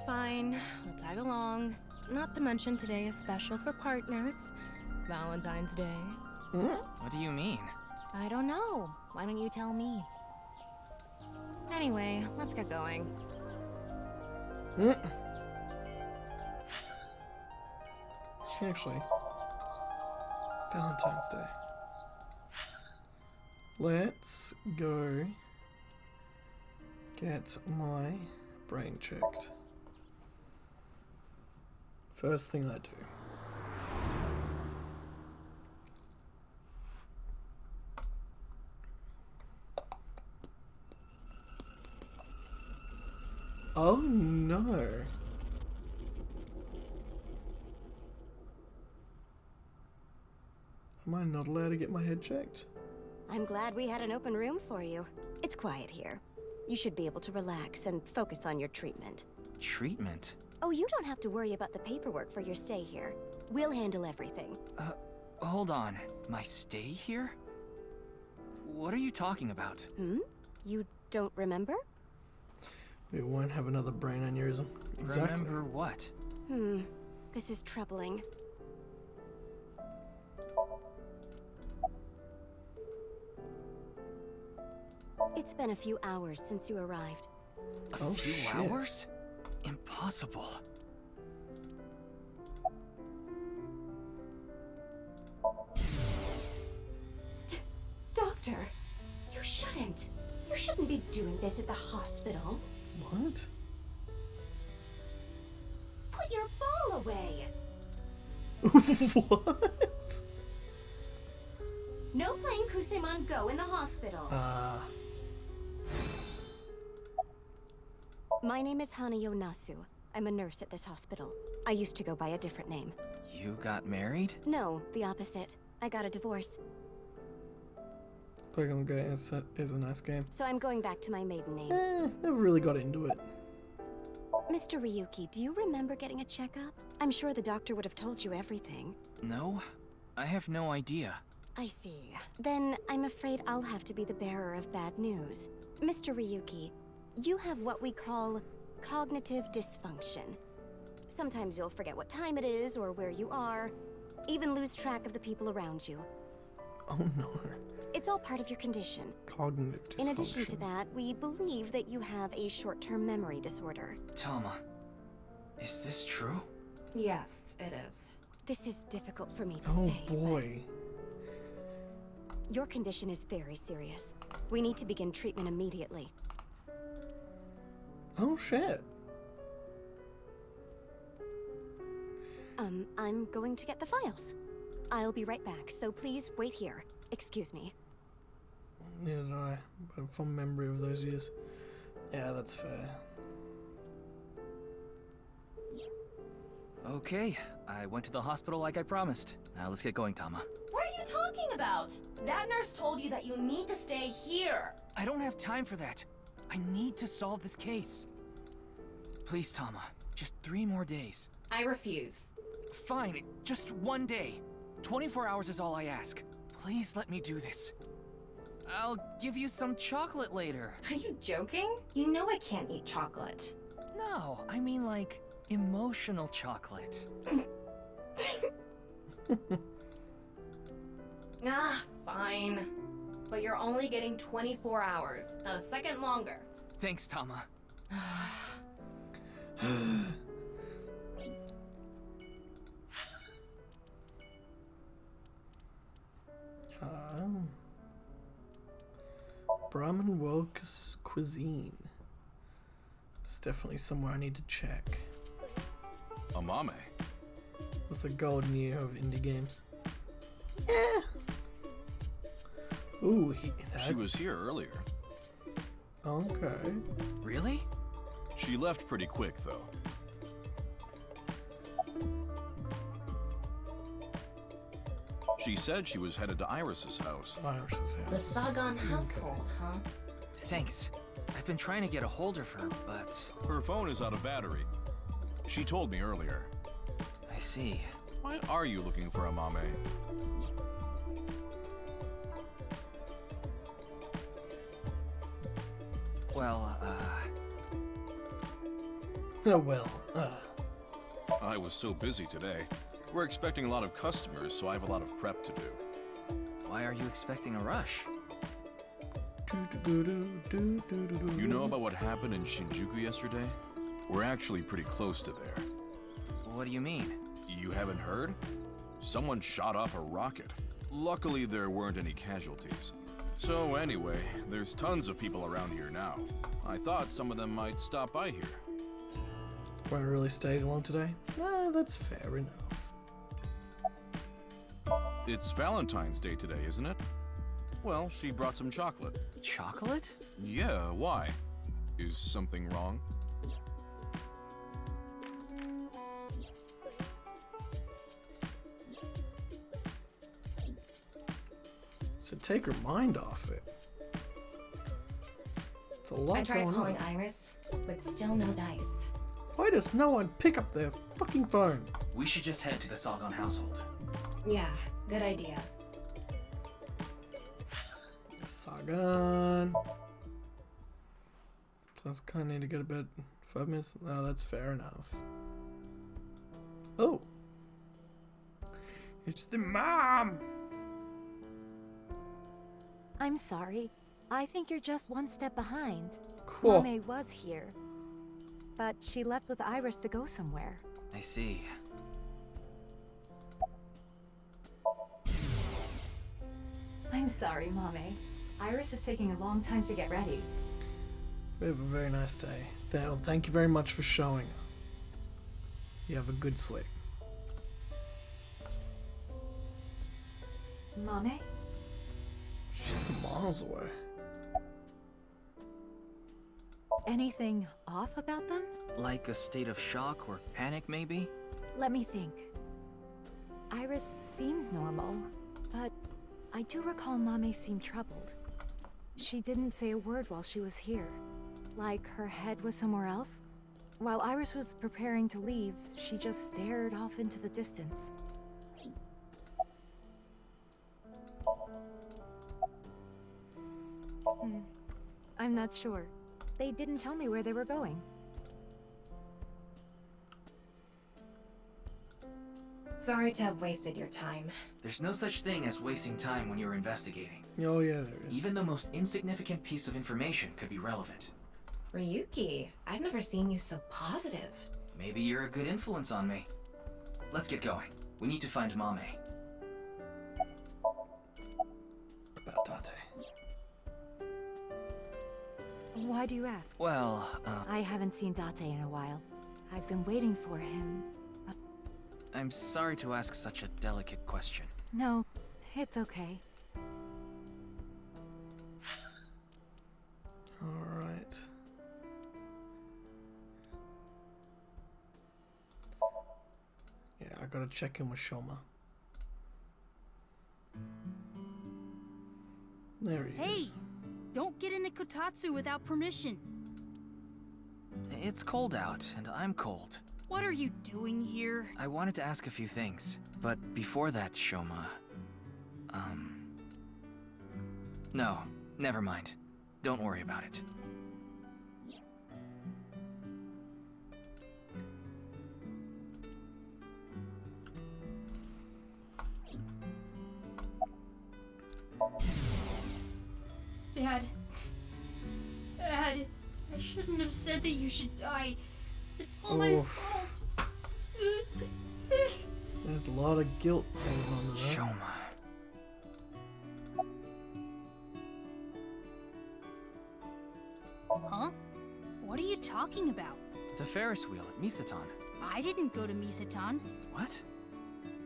Fine, I'll tag along. Not to mention today is special for partners. Valentine's Day. What do you mean? I don't know. Why don't you tell me? Anyway, let's get going. Actually, Valentine's Day. Let's go get my brain checked. First thing I do. Oh no. Am I not allowed to get my head checked? I'm glad we had an open room for you. It's quiet here. You should be able to relax and focus on your treatment. Treatment? Oh, you don't have to worry about the paperwork for your stay here. We'll handle everything. Hold on. My stay here? What are you talking about? You don't remember? We won't have another brain aneurysm. Exactly. Remember what? This is troubling. It's been a few hours since you arrived. A few hours? Impossible. Doctor, you shouldn't. You shouldn't be doing this at the hospital. What? Put your ball away. What? No playing Kusemon Go in the hospital. My name is Hanayo Nasu. I'm a nurse at this hospital. I used to go by a different name. You got married? No, the opposite. I got a divorce. Pokemon Go is a nice game. So I'm going back to my maiden name. Never really got into it. Mr. Ryuki, do you remember getting a checkup? I'm sure the doctor would have told you everything. No, I have no idea. I see. Then I'm afraid I'll have to be the bearer of bad news. Mr. Ryuki, you have what we call cognitive dysfunction. Sometimes you'll forget what time it is or where you are, even lose track of the people around you. Oh no. It's all part of your condition. Cognitive dysfunction. In addition to that, we believe that you have a short-term memory disorder. Tama, is this true? Yes, it is. This is difficult for me to Oh say. boy. Your condition is very serious. We need to begin treatment immediately. Oh shit. I'm going to get the files. I'll be right back, so please wait here. Excuse me. Neither did I. But from memory of those years. Yeah, that's fair. Okay, I went to the hospital like I promised. Now let's get going, Tama. What are you talking about? That nurse told you that you need to stay here. I don't have time for that. I need to solve this case. Please, Tama, just 3 more days. I refuse. Fine, just 1 day. 24 hours is all I ask. Please let me do this. I'll give you some chocolate later. Are you joking? You know I can't eat chocolate. No, I mean like emotional chocolate. Fine. But you're only getting 24 hours, not a second longer. Thanks, Tama. Brahmin world cuisine. It's definitely somewhere I need to check. Amame. What's the golden year of indie games? Yeah. Ooh, She was here earlier. Okay. Really? She left pretty quick, though. She said she was headed to Iris's house. Iris's house. The Sagan household, huh? Thanks. I've been trying to get a hold of her, but... Her phone is out of battery. She told me earlier. I see. Why are you looking for Amame? Well, Oh, well, I was so busy today. We're expecting a lot of customers, so I have a lot of prep to do. Why are you expecting a rush? You know about what happened in Shinjuku yesterday? We're actually pretty close to there. What do you mean? You haven't heard? Someone shot off a rocket. Luckily, there weren't any casualties. So anyway, there's tons of people around here now. I thought some of them might stop by here. Won't really stay long today? Nah, that's fair enough. It's Valentine's Day today, isn't it? Well, she brought some chocolate. Chocolate? Yeah, why? Is something wrong? So take her mind off it. It's a lot I tried going calling on. Iris, but still no dice. Why does no one pick up their fucking phone? We should just head to the Sagan household. Yeah, good idea. Sagan. Plus, kind of need to get about 5 minutes. No, that's fair enough. Oh, it's the mom. I'm sorry. I think you're just one step behind. Cool. Mame was here, but she left with Iris to go somewhere. I see. I'm sorry, Mame. Iris is taking a long time to get ready. We have a very nice day. Thank you very much for showing up. You have a good sleep. Mame? She's miles away. Anything off about them? Like a state of shock or panic, maybe? Let me think. Iris seemed normal, but I do recall Mame seemed troubled. She didn't say a word while she was here. Like her head was somewhere else. While Iris was preparing to leave, she just stared off into the distance. I'm not sure. They didn't tell me where they were going. Sorry to have wasted your time. There's no such thing as wasting time when you're investigating. Oh yeah, there is. Even the most insignificant piece of information could be relevant. Ryuki, I've never seen you so positive. Maybe you're a good influence on me. Let's get going. We need to find Mame. About Date. Why do you ask? Well, I haven't seen Date in a while. I've been waiting for him. I'm sorry to ask such a delicate question. No, it's okay. gotta check in with Shoma. There he Hey! is. Don't get into Kotatsu without permission. It's cold out, and I'm cold. What are you doing here? I wanted to ask a few things, but before that, Shoma... No, never mind. Don't worry about it. Dad, I shouldn't have said that you should die. It's all my Oof. fault. There's a lot of guilt going on with that. Shoma. Huh? What are you talking about? The Ferris wheel at Misaton. I didn't go to Misaton. What?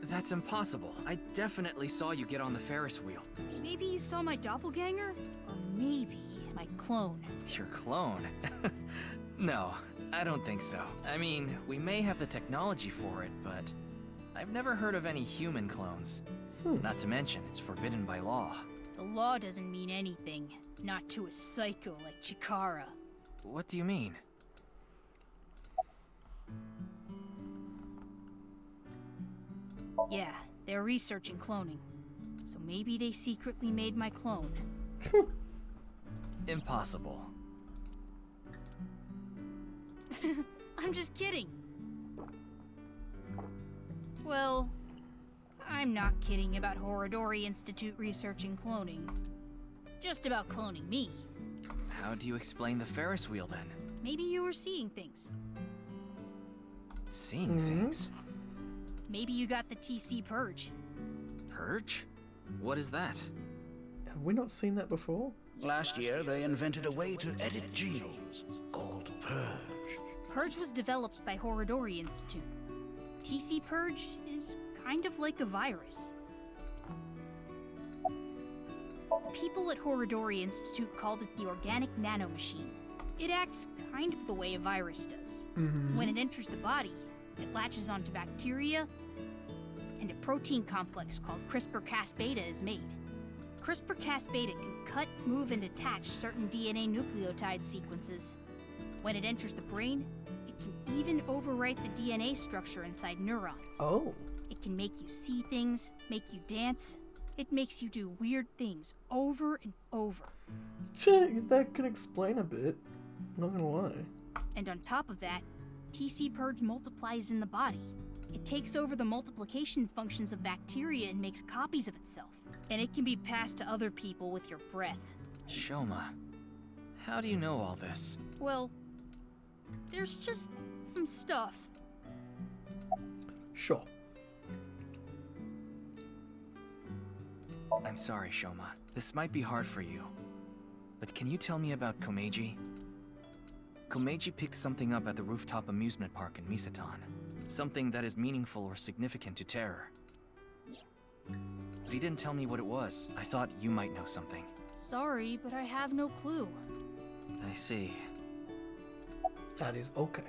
That's impossible. I definitely saw you get on the Ferris wheel. Maybe you saw my doppelganger? Or maybe my clone. Your clone? No, I don't think so. I mean, we may have the technology for it, but I've never heard of any human clones. Not to mention, it's forbidden by law. The law doesn't mean anything. Not to a psycho like Chikara. What do you mean? Yeah, they're researching cloning. So maybe they secretly made my clone. Impossible. I'm just kidding. Well, I'm not kidding about Horodori Institute researching cloning. Just about cloning me. How do you explain the Ferris wheel then? Maybe you were seeing things. Seeing things? Maybe you got the TC Purge. Purge? What is that? Have we not seen that before? Last year, they invented a way to edit genomes called Purge. Purge was developed by Horodori Institute. TC Purge is kind of like a virus. People at Horodori Institute called it the Organic Nanomachine. It acts kind of the way a virus does. When it enters the body, it latches onto bacteria, and a protein complex called CRISPR-Cas-beta is made. CRISPR-Cas-beta can cut, move, and attach certain DNA nucleotide sequences. When it enters the brain, it can even overwrite the DNA structure inside neurons. Oh. It can make you see things, make you dance. It makes you do weird things over and over. That could explain a bit. Not gonna lie. And on top of that, TC Purge multiplies in the body. It takes over the multiplication functions of bacteria and makes copies of itself. And it can be passed to other people with your breath. Shoma, how do you know all this? Well, there's just some stuff. Sure. I'm sorry, Shoma. This might be hard for you. But can you tell me about Komeiji? Komeiji picked something up at the rooftop amusement park in Misaton. Something that is meaningful or significant to Terror. But he didn't tell me what it was. I thought you might know something. Sorry, but I have no clue. I see. That is okay.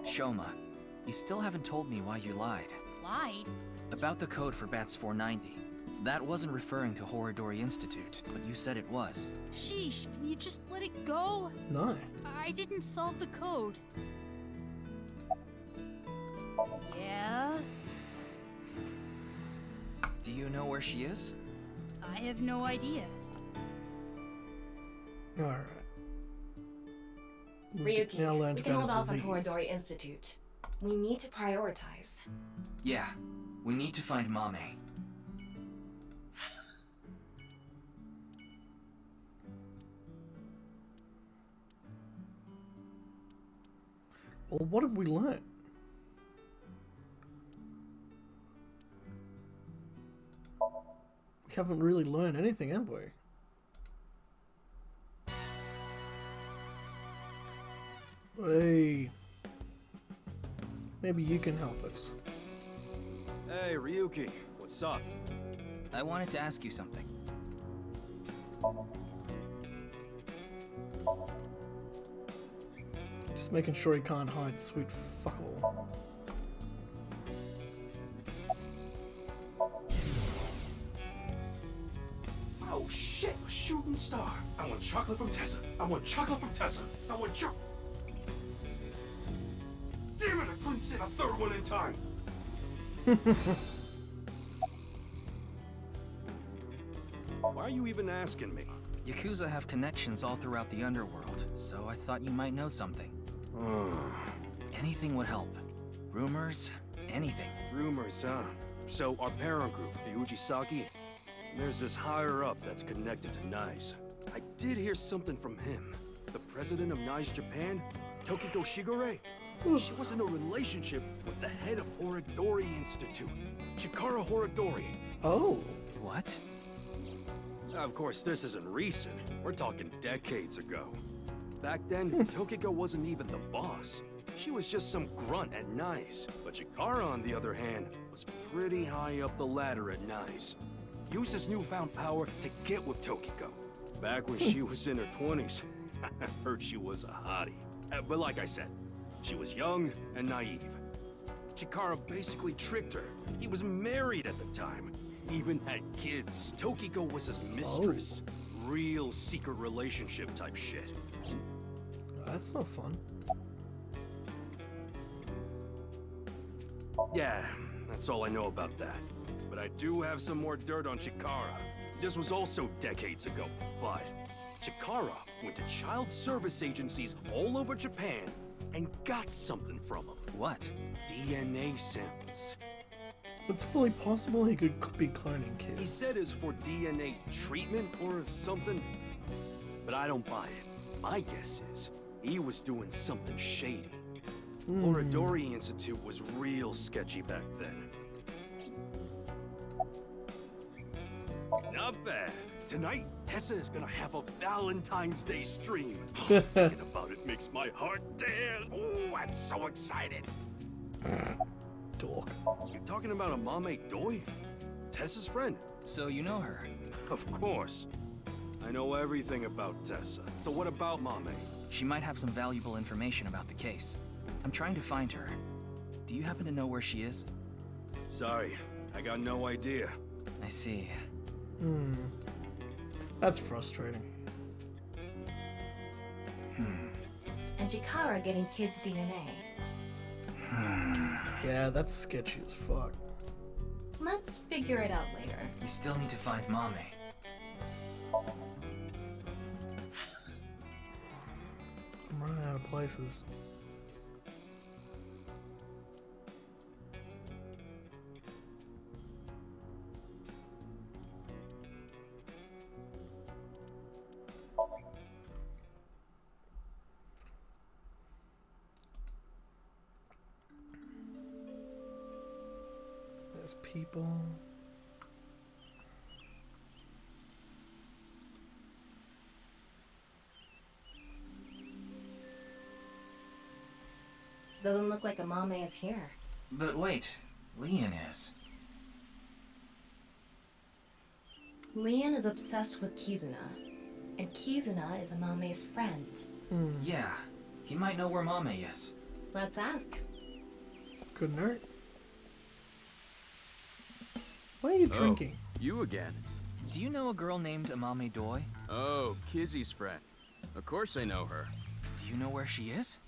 Shoma, you still haven't told me why you lied. Lied? About the code for Bats 490. That wasn't referring to Horodori Institute, but you said it was. Sheesh, can you just let it go? No. I didn't solve the code. Yeah? Do you know where she is? I have no idea. Alright. Ryuki, now learn we can about hold off on disease. Horodori Institute. We need to prioritize. Yeah, we need to find Mame. Well, what have we learnt? We haven't really learned anything, have we? Hey. Maybe you can help us. Hey, Ryuki, what's up? I wanted to ask you something. Just making sure he can't hide sweet fuck all. shooting star. I want chocolate from Tessa. I want chocolate from Tessa. I want chocolate. Damn it, I couldn't say a third one in time. Why are you even asking me? Yakuza have connections all throughout the underworld, so I thought you might know something. Anything would help. Rumors, anything. Rumors, huh? So our parent group, the Ujisaki, there's this higher up that's connected to NICE. I did hear something from him. The president of NICE Japan, Tokiko Shigure. She was in a relationship with the head of Horodori Institute, Chikara Horodori. Oh. What? Of course, this isn't recent. We're talking decades ago. Back then, Tokiko wasn't even the boss. She was just some grunt at NICE. But Chikara, on the other hand, was pretty high up the ladder at NICE. Used his newfound power to get with Tokiko. Back when she was in her 20s, I heard she was a hottie. But like I said, she was young and naive. Chikara basically tricked her. He was married at the time. Even had kids. Tokiko was his mistress. Real secret relationship type shit. That's no fun. Yeah, that's all I know about that. But I do have some more dirt on Chikara. This was also decades ago, but Chikara went to child service agencies all over Japan and got something from them. What? DNA samples. It's fully possible he could be cloning kids. He said it's for DNA treatment or something, but I don't buy it. My guess is he was doing something shady. Horodori Institute was real sketchy back then. Not bad. Tonight, Tessa is gonna have a Valentine's Day stream. Thinking about it makes my heart dance. Oh, I'm so excited. Dork. You're talking about a Mame Doi? Tessa's friend? So you know her? Of course. I know everything about Tessa. So what about Mame? She might have some valuable information about the case. I'm trying to find her. Do you happen to know where she is? Sorry, I got no idea. I see. That's frustrating. And Chikara getting kids' DNA. Yeah, that's sketchy as fuck. Let's figure it out later. We still need to find Mame. I'm running out of places. There's people. Doesn't look like Amame is here. But wait, Leon is. Leon is obsessed with Kizuna, and Kizuna is Amame's friend. Yeah, he might know where Mame is. Let's ask. Couldn't hurt. Why are you drinking? You again. Do you know a girl named Amame Doi? Oh, Kizzy's friend. Of course I know her. Do you know where she is?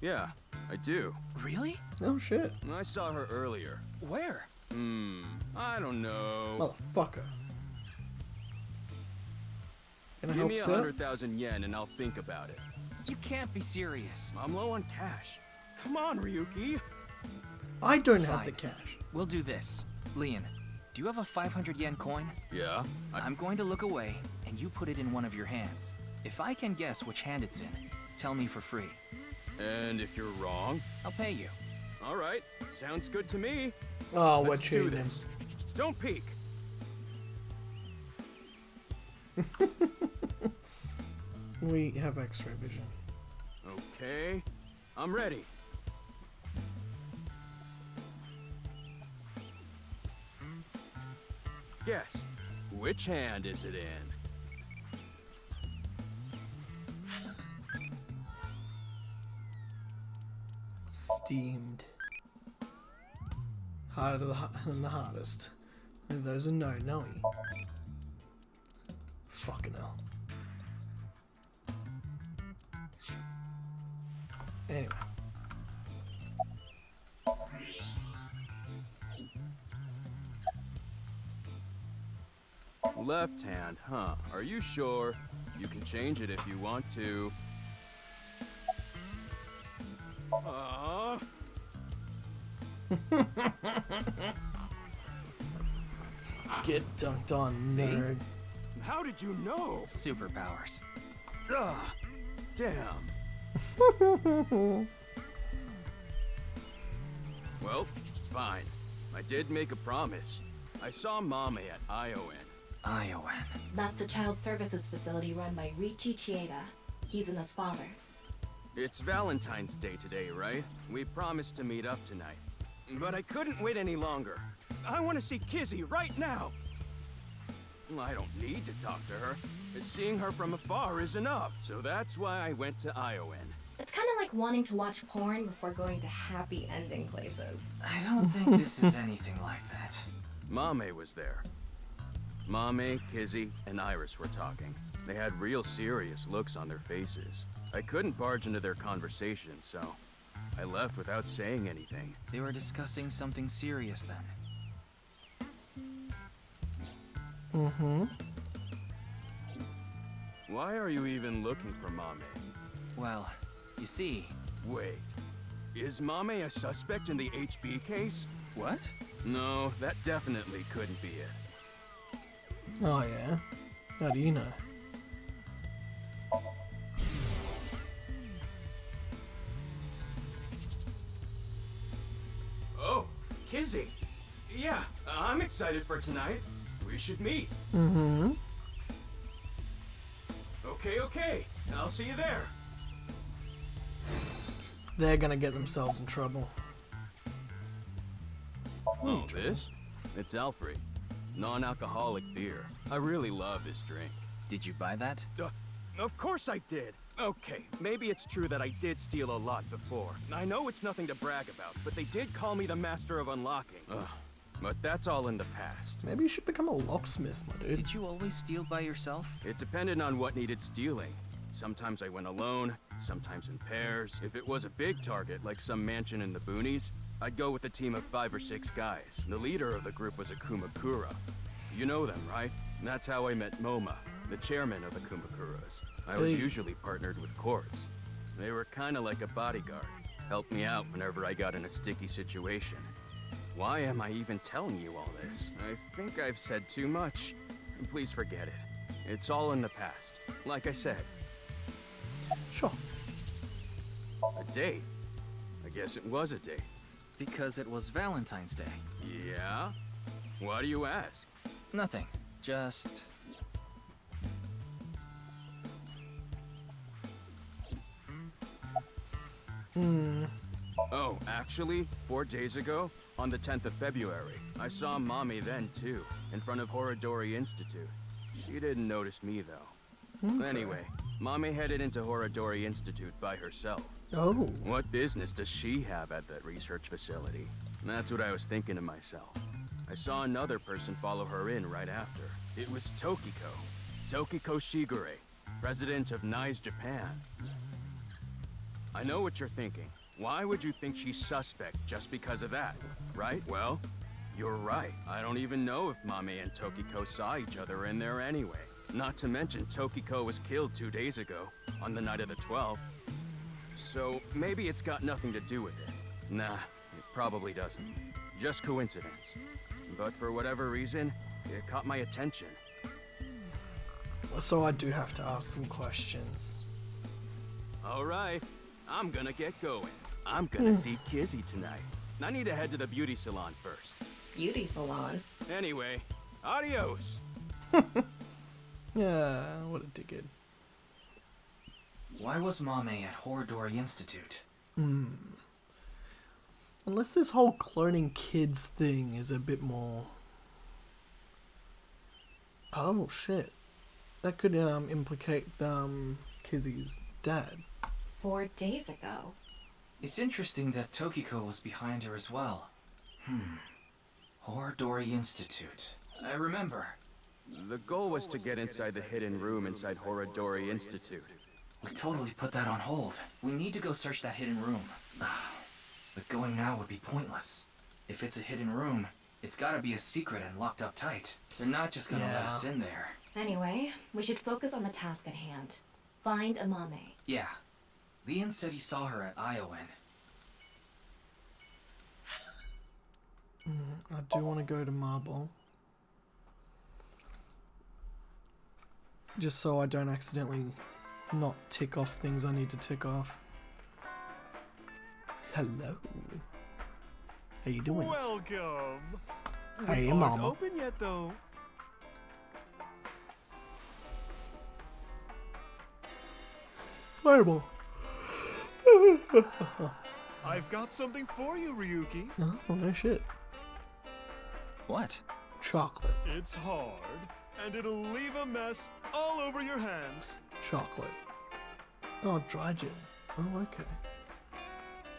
Yeah, I do. Really? Oh shit. I saw her earlier. Where? I don't know. Motherfucker. Can I Give help me set? 100,000 yen and I'll think about it. You can't be serious. I'm low on cash. Come on, Ryuki. I don't have the cash. We'll do this. Leon, do you have a 500 yen coin? Yeah. I'm going to look away, and you put it in one of your hands. If I can guess which hand it's in, tell me for free. And if you're wrong? I'll pay you. All right. Sounds good to me. Oh, Let's we're do cheating. this. Don't peek. We have X-ray vision. Okay. I'm ready. Guess. Which hand is it in? Steamed. Harder than the hardest. Those are no. Fucking hell. Anyway. Left hand, huh? Are you sure? You can change it if you want to. Get dunked on, See? nerd. How did you know? Superpowers. Ugh, damn. Well, fine. I did make a promise. I saw Mame at ION. ION. That's the child services facility run by Richie Chieda. He's Una's father. It's Valentine's Day today, right? We promised to meet up tonight. But I couldn't wait any longer. I want to see Kizzy right now. I don't need to talk to her. Seeing her from afar is enough. So that's why I went to ION. It's kind of like wanting to watch porn before going to happy ending places. I don't think this is anything like that. Mame was there. Mame, Kizzy, and Iris were talking. They had real serious looks on their faces. I couldn't barge into their conversation, so I left without saying anything. They were discussing something serious then. Mm-hmm. Why are you even looking for Mame? Well, you see... Wait. Is Mame a suspect in the HB case? What? No, that definitely couldn't be it. Oh yeah? How do you know? Oh, Kizzy. Yeah, I'm excited for tonight. We should meet. Mm-hmm. Okay. I'll see you there. They're gonna get themselves in trouble. Oh, this? It's Alfred. Non-alcoholic beer. I really love this drink. Did you buy that? Of course I did. Okay, maybe it's true that I did steal a lot before. I know it's nothing to brag about, but they did call me the master of unlocking. But that's all in the past. Maybe you should become a locksmith, my dude. Did you always steal by yourself? It depended on what needed stealing. Sometimes I went alone, sometimes in pairs. If it was a big target, like some mansion in the boonies, I'd go with a team of 5 or 6 guys. The leader of the group was a Kumakura. You know them, right? That's how I met Moma, the chairman of the Kumakuras. I was usually partnered with Quartz. They were kinda like a bodyguard. Helped me out whenever I got in a sticky situation. Why am I even telling you all this? I think I've said too much. Please forget it. It's all in the past. Like I said. Sure. A date? I guess it was a date. Because it was Valentine's Day. Yeah? Why do you ask? Nothing. Just... Oh, actually, 4 days ago, on the 10th of February, I saw Mommy then too, in front of Horodori Institute. She didn't notice me though. Okay. Anyway, Mommy headed into Horodori Institute by herself. Oh. What business does she have at that research facility? That's what I was thinking to myself. I saw another person follow her in right after. It was Tokiko. Tokiko Shigure, president of NICE Japan. I know what you're thinking. Why would you think she's suspect just because of that, right? Well, you're right. I don't even know if Mame and Tokiko saw each other in there anyway. Not to mention Tokiko was killed 2 days ago, on the night of the 12th. So maybe it's got nothing to do with it. Nah, it probably doesn't. Just coincidence. But for whatever reason, it caught my attention. So I do have to ask some questions. Alright, I'm gonna get going. I'm gonna see Kizzy tonight. I need to head to the beauty salon first. Beauty salon? Anyway, adios! Yeah, what a dickhead. Why was Mame at Horodori Institute? Unless this whole cloning kids thing is a bit more... Oh shit. That could implicate Kizzy's dad. 4 days ago. It's interesting that Tokiko was behind her as well. Horodori Institute. I remember. The goal was to get inside the hidden room inside Horodori Institute. We totally put that on hold. We need to go search that hidden room. But going now would be pointless. If it's a hidden room, it's gotta be a secret and locked up tight. They're not just gonna let us in there. Anyway, we should focus on the task at hand. Find Amame. Yeah. Leon said he saw her at Iowan. I do want to go to Marble. Just so I don't accidentally not tick off things I need to tick off. Hello. How you doing? Welcome. Hey, We aren't Mama. open yet, though. Fireball. I've got something for you, Ryuki. Oh, no shit. What? Chocolate. It's hard, and it'll leave a mess all over your hands. Chocolate. Oh, dry gin. Oh, okay.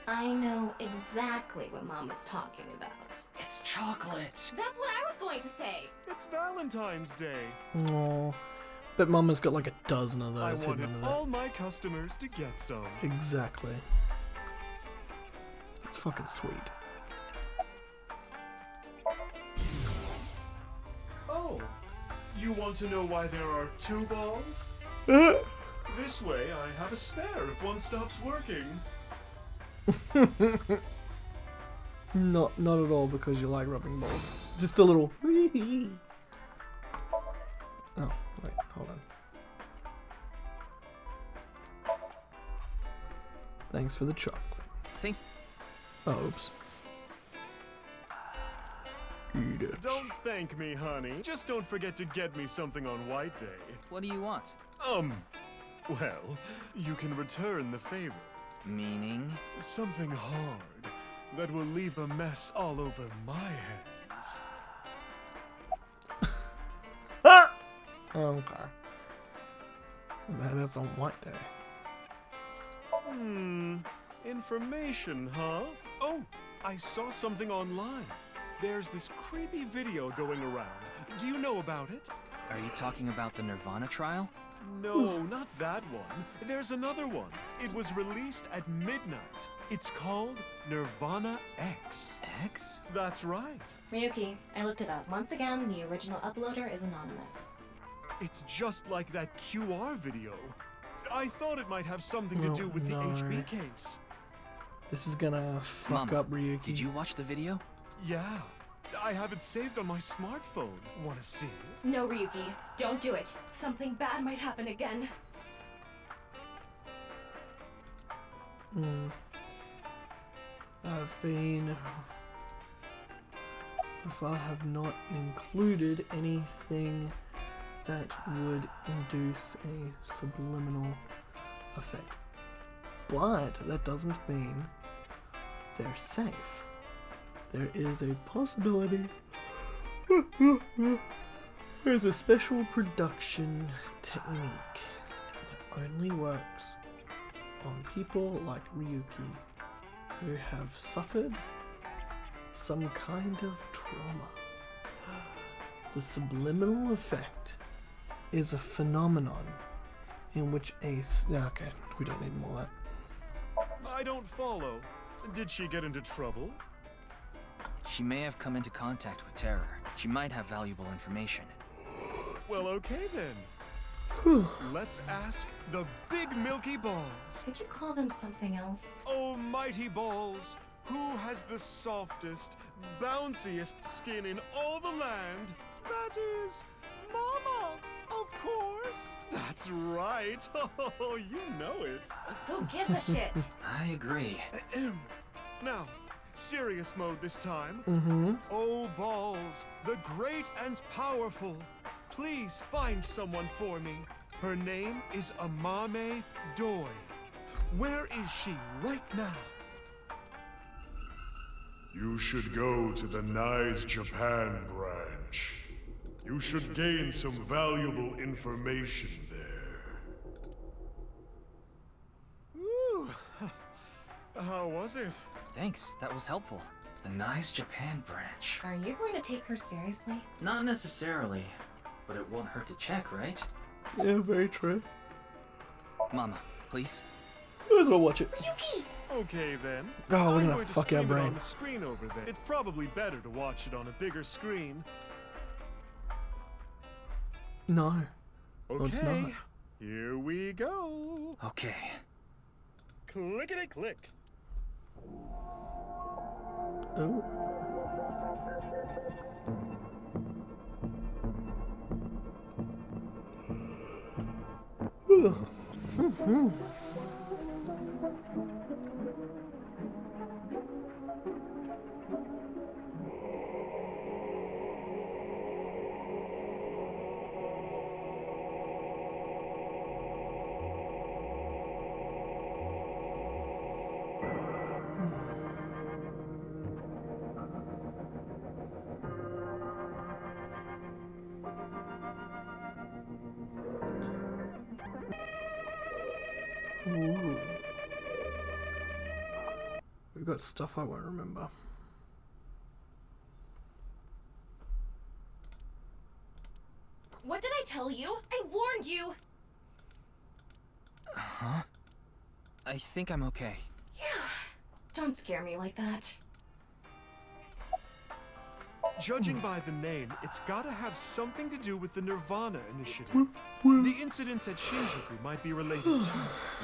I know exactly what Mom was talking about. It's chocolate. That's what I was going to say. It's Valentine's Day. Oh, but Mama's got like a dozen of I those hidden wanted under there. all my customers to get some. Exactly. That's fucking sweet. Oh, you want to know why there are 2 balls? This way, I have a spare if one stops working. Not at all because you like rubbing balls. Just the little. Oh, wait, hold on. Thanks for the chocolate. Thanks. Oh, oops. Eat it. Don't thank me, honey. Just don't forget to get me something on White Day. What do you want? Well, you can return the favor. Meaning? Something hard that will leave a mess all over my hands. Okay. That's on White Day. Information, huh? Oh, I saw something online. There's this creepy video going around. Do you know about it? Are you talking about the Nirvana trial? No, not that one. There's another one. It was released at midnight. It's called Nirvana X. X? That's right. Ryuki, I looked it up. Once again, the original uploader is anonymous. It's just like that QR video. I thought it might have something to do with the HB case. This is gonna fuck Mama, up Ryuki. Did you watch the video? Yeah. I have it saved on my smartphone. Wanna see? No, Ryuki, don't do it. Something bad might happen again. If I have not included anything that would induce a subliminal effect. But that doesn't mean they're safe. There is a possibility. There's a special production technique that only works on people like Ryuki who have suffered some kind of trauma. The subliminal effect is a phenomenon in which okay, we don't need more of that. I don't follow. Did she get into trouble? She may have come into contact with terror. She might have valuable information. Well, okay then. Let's ask the Big Milky Balls. Could you call them something else? Oh, mighty balls, who has the softest, bounciest skin in all the land? That is Mama, of course. That's right. Oh, you know it. Who gives a shit? I agree. Now, serious mode this time. Oh, balls, the great and powerful. Please find someone for me. Her name is Amame Doi. Where is she right now? You should go to the Nice Japan branch. You should gain some valuable information there. Ooh. How was it? Thanks, that was helpful. The Nice Japan branch. Are you going to take her seriously? Not necessarily. but it won't hurt to check, right? Yeah, very true. Mama, please. Might as well watch it. Okay then. Oh, we're I'm gonna going to fuck our stream it brain. on the screen over there. It's probably better to watch it on a bigger screen. No. No, it's not. Okay, here we go. Okay. Clickety click. Oh. Ooh. We've got stuff I won't remember. What did I tell you? I warned you! Huh? I think I'm okay. Don't scare me like that. Judging by the name, it's gotta have something to do with the Nirvana Initiative. The incidents at Shinjuku might be related to.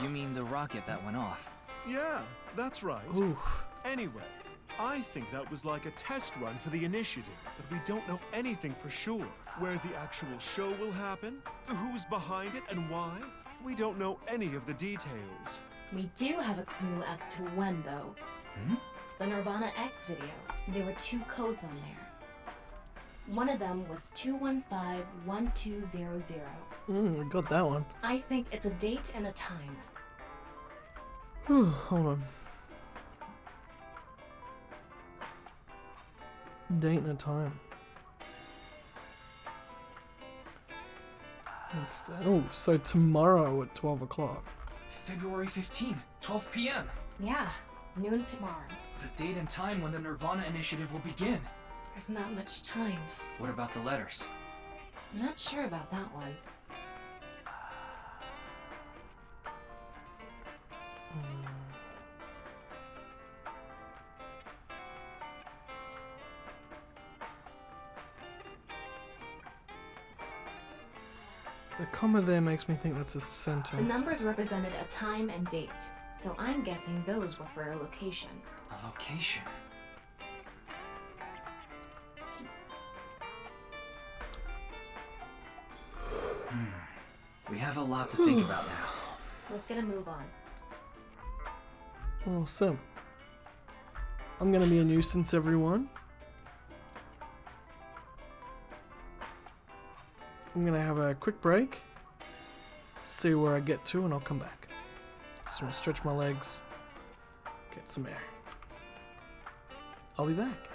You mean the rocket that went off? Yeah, that's right. Oof. Anyway, I think that was like a test run for the initiative, but we don't know anything for sure. Where the actual show will happen, who's behind it, and why. We don't know any of the details. We do have a clue as to when, though. The Nirvana X video. There were 2 codes on there. One of them was 215-1200. We got that one. I think it's a date and a time. Hold on. Date and a time. What's that? Oh, so tomorrow at 12 o'clock. February 15, 12 p.m. Yeah, noon tomorrow. The date and time when the Nirvana Initiative will begin. There's not much time. What about the letters? I'm not sure about that one. The comma there makes me think that's a sentence. The numbers represented a time and date, so I'm guessing those were for a location. A location? We have a lot to think about now. Let's get a move on. Awesome. I'm gonna be a nuisance, everyone. I'm gonna have a quick break, see where I get to, and I'll come back. Just wanna stretch my legs, get some air. I'll be back.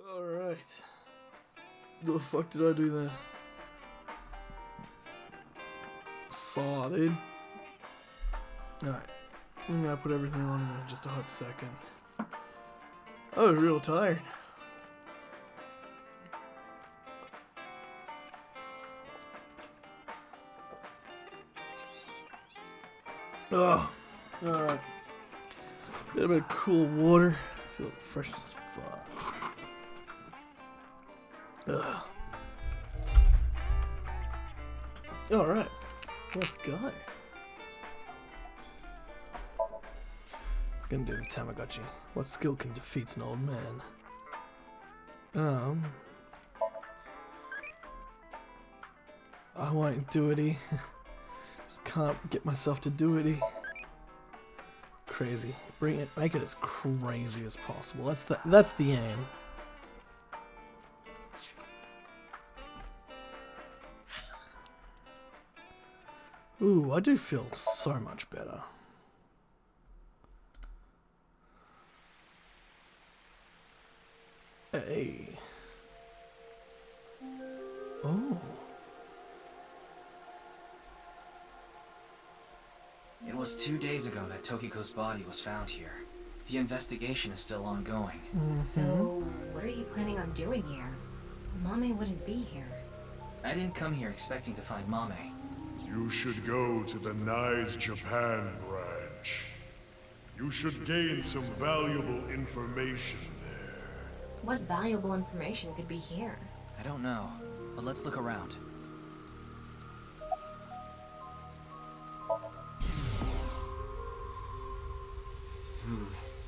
Alright. What the fuck did I do there? Saw, dude. Alright. I'm gonna put everything on in just a hot second. I was real tired. Oh, alright. Got a bit of cool water. Feel fresh as fuck. Ugh. Alright, let's go. Gonna do the Tamagotchi. What skill can defeat an old man? I want Duity. Just can't get myself to Duity. Crazy. Bring it. Make it as crazy as possible. That's the aim. Ooh, I do feel so much better. Hey. Oh. It was 2 days ago that Tokiko's body was found here. The investigation is still ongoing. So, what are you planning on doing here? Mame wouldn't be here. I didn't come here expecting to find Mame. You should go to the Nice Japan branch. You should gain some valuable information there. What valuable information could be here? I don't know, but let's look around.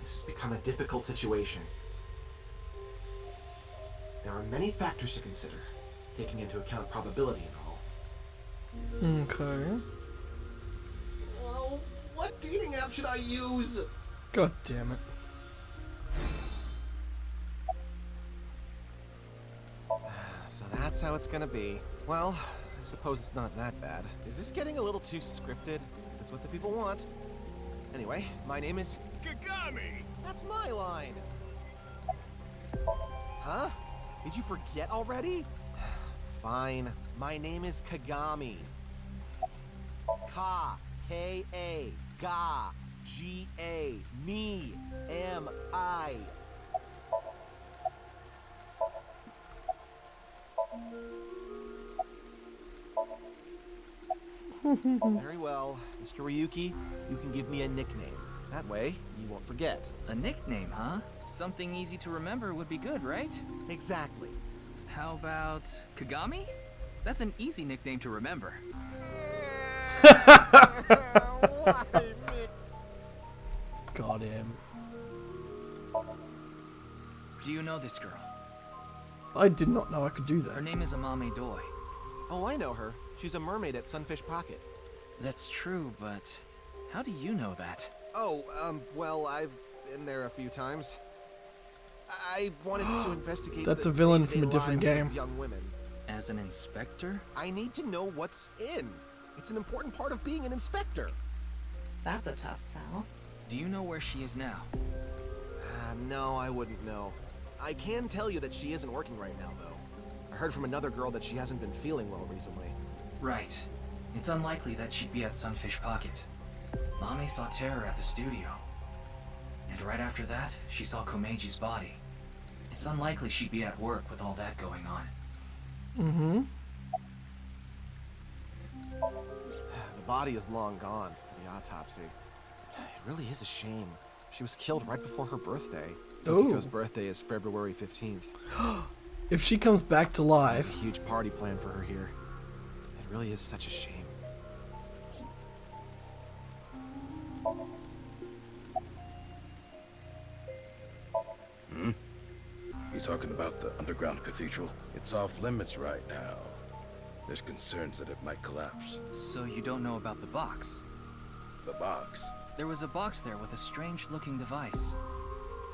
This has become a difficult situation. There are many factors to consider, taking into account probability and all. Okay. Oh, what dating app should I use? God damn it. So that's how it's gonna be. Well, I suppose it's not that bad. Is this getting a little too scripted? That's what the people want. Anyway, my name is Kagami. That's my line. Huh? Did you forget already? Fine. My name is Kagami. Ka, K-A, Ga, G-A, me, M-I. Very well, Mr. Ryuki, you can give me a nickname. That way, you won't forget. A nickname, huh? Something easy to remember would be good, right? Exactly. How about Kagami? That's an easy nickname to remember. Got him. Do you know this girl? I did not know I could do that. Her name is Amame Doi. Oh, I know her. She's a mermaid at Sunfish Pocket. That's true, but how do you know that? Oh, well, I've been there a few times. I wanted to investigate. That's the a villain from a day-to-day different lives game. of young women. As an inspector? I need to know what's in. It's an important part of being an inspector. That's a tough sell. Do you know where she is now? No, I wouldn't know. I can tell you that she isn't working right now, though. I heard from another girl that she hasn't been feeling well recently. Right. It's unlikely that she'd be at Sunfish Pocket. Mame saw Terror at the studio. And right after that, she saw Komeji's body. It's unlikely she'd be at work with all that going on. Mm-hmm. The body is long gone for the autopsy. It really is a shame. She was killed right before her birthday. Tokiko's birthday is February 15th. If she comes back to life... There's a huge party planned for her here. It really is such a shame. You talking about the underground cathedral? It's off limits right now. There's concerns that it might collapse. So you don't know about the box? The box? There was a box there with a strange-looking device.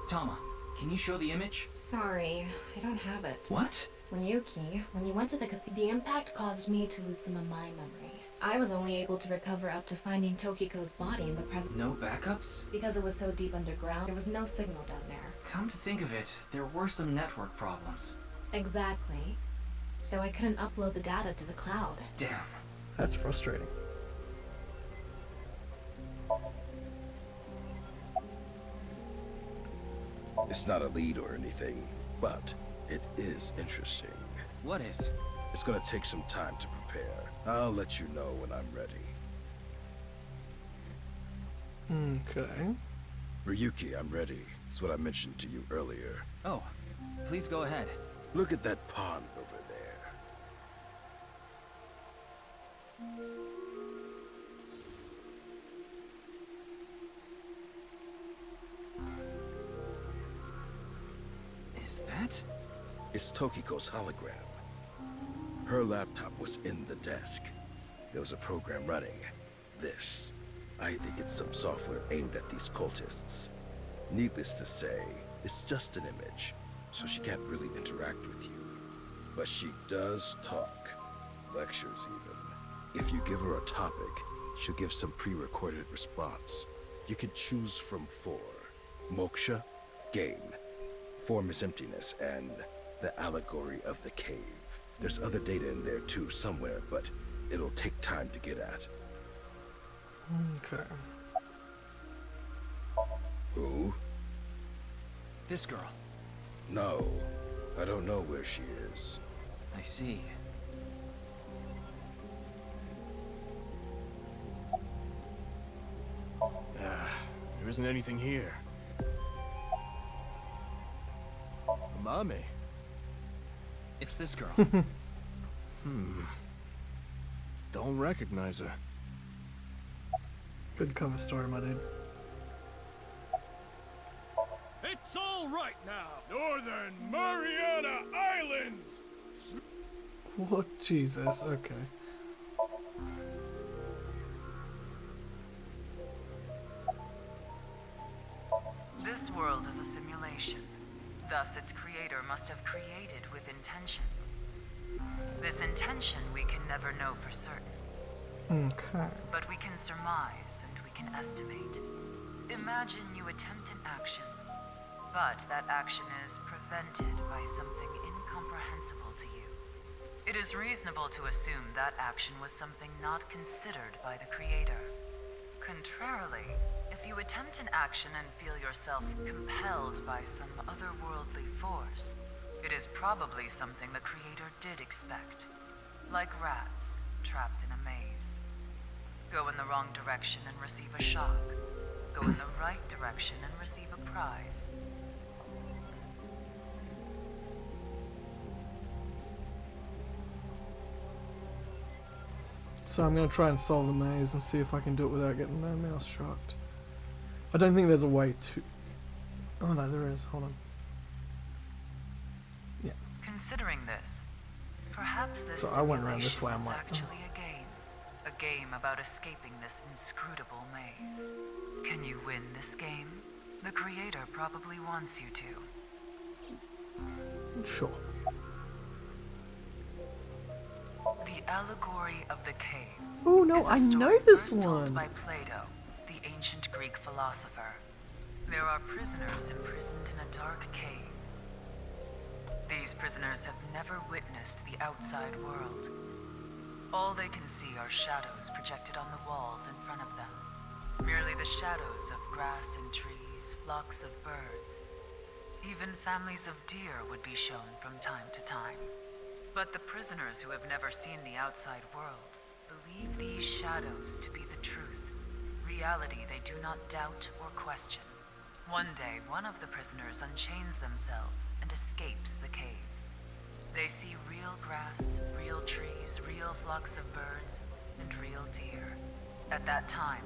Tama, can you show the image? Sorry, I don't have it. What? Ryuki, when you went to the impact caused me to lose some of my memory. I was only able to recover up to finding Tokiko's body in the present. No backups? Because it was so deep underground, there was no signal down there. Come to think of it, there were some network problems. Exactly. So I couldn't upload the data to the cloud. Damn. That's frustrating. It's not a lead or anything, but it is interesting. What is? It's gonna take some time to prepare. I'll let you know when I'm ready. Okay. Ryuki, I'm ready. It's what I mentioned to you earlier. Oh, please go ahead. Look at that pond over there. Is that? It's Tokiko's hologram. Her laptop was in the desk. There was a program running. This. I think it's some software aimed at these cultists. Needless to say, it's just an image, so she can't really interact with you. But she does talk. Lectures even. If you give her a topic, she'll give some pre-recorded response. You can choose from 4. Moksha, gain. Form is emptiness, and the allegory of the cave. There's other data in there too somewhere, but it'll take time to get at. Okay. Who? This girl. No, I don't know where she is. I see. There isn't anything here. Mame. It's this girl. Don't recognize her. Good cover story, my dude. It's all right now. Northern Mariana Islands. What? Jesus, okay. This world is a simulation. Thus, its creator must have created with intention. This intention we can never know for certain. Okay. But we can surmise and we can estimate. Imagine you attempt an action, but that action is prevented by something incomprehensible to you. It is reasonable to assume that action was something not considered by the creator. Contrarily, if you attempt an action and feel yourself compelled by some otherworldly force, it is probably something the creator did expect. Like rats trapped in a maze. Go in the wrong direction and receive a shock. Go in the right direction and receive a prize. So I'm gonna try and solve the maze and see if I can do it without getting my mouse shocked. I don't think there's a way to... Oh no, there is. Hold on. Yeah. Considering this, perhaps this So I went around this way, I'm is like, actually a game. A game about escaping this inscrutable maze. Can you win this game? The creator probably wants you to. Sure. The allegory of the cave. Oh no, is a I story know this first told one. by Plato, the ancient Greek philosopher. There are prisoners imprisoned in a dark cave. These prisoners have never witnessed the outside world. All they can see are shadows projected on the walls in front of them. Merely the shadows of grass and trees, flocks of birds. Even families of deer would be shown from time to time. But the prisoners who have never seen the outside world believe these shadows to be the truth, reality they do not doubt or question. One day, one of the prisoners unchains themselves and escapes the cave. They see real grass, real trees, real flocks of birds, and real deer. At that time,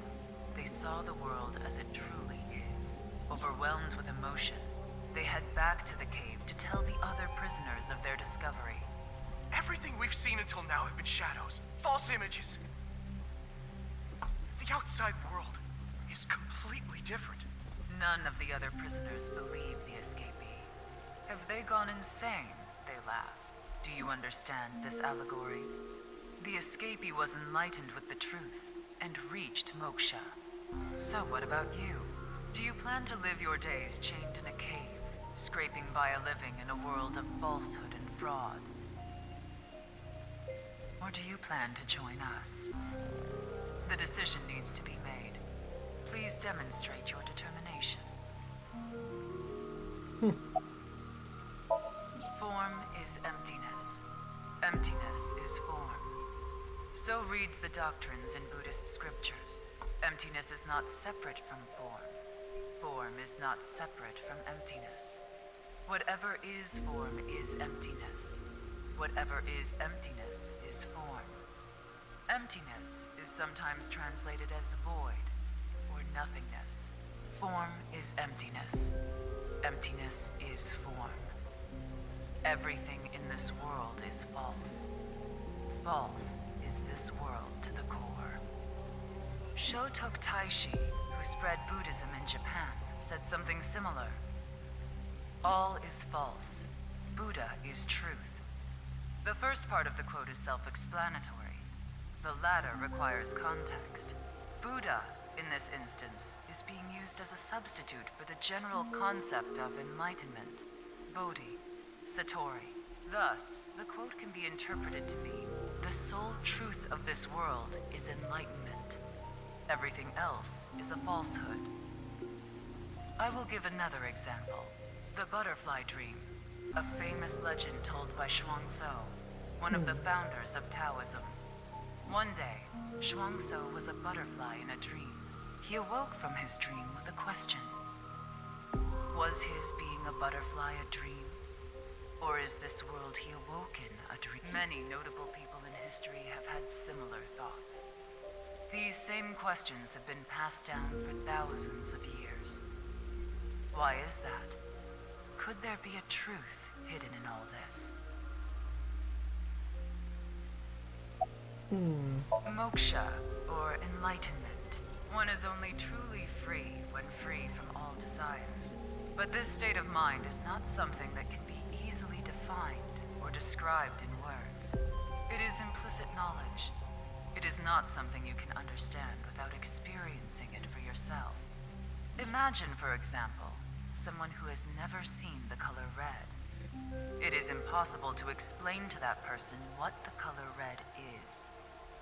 they saw the world as it truly is. Overwhelmed with emotion, they head back to the cave to tell the other prisoners of their discovery. Everything we've seen until now have been shadows, false images. The outside world is completely different. None of the other prisoners believe the escapee. Have they gone insane? They laugh. Do you understand this allegory? The escapee was enlightened with the truth and reached moksha. So what about you? Do you plan to live your days chained in a cave, scraping by a living in a world of falsehood and fraud? Or do you plan to join us? The decision needs to be made. Please demonstrate your determination. Form is emptiness. Emptiness is form. So reads the doctrines in Buddhist scriptures. Emptiness is not separate from form. Form is not separate from emptiness. Whatever is form is emptiness. Whatever is emptiness is form. Emptiness is sometimes translated as void or nothingness. Form is emptiness. Emptiness is form. Everything in this world is false. False is this world to the core. Shotok Taishi, who spread Buddhism in Japan, said something similar. All is false. Buddha is truth. The first part of the quote is self-explanatory. The latter requires context. Buddha, in this instance, is being used as a substitute for the general concept of enlightenment, Bodhi, Satori. Thus, the quote can be interpreted to mean, the sole truth of this world is enlightenment. Everything else is a falsehood. I will give another example. The butterfly dream, a famous legend told by Zhuangzi, one of the founders of Taoism. One day, Zhuangzi was a butterfly in a dream. He awoke from his dream with a question. Was his being a butterfly a dream? Or is this world he awoke in a dream? Many notable people in history have had similar thoughts. These same questions have been passed down for thousands of years. Why is that? Could there be a truth hidden in all this? Moksha, or enlightenment. One is only truly free when free from all desires. But this state of mind is not something that can be easily defined or described in words. It is implicit knowledge. It is not something you can understand without experiencing it for yourself. Imagine, for example, someone who has never seen the color red. It is impossible to explain to that person what the color red is.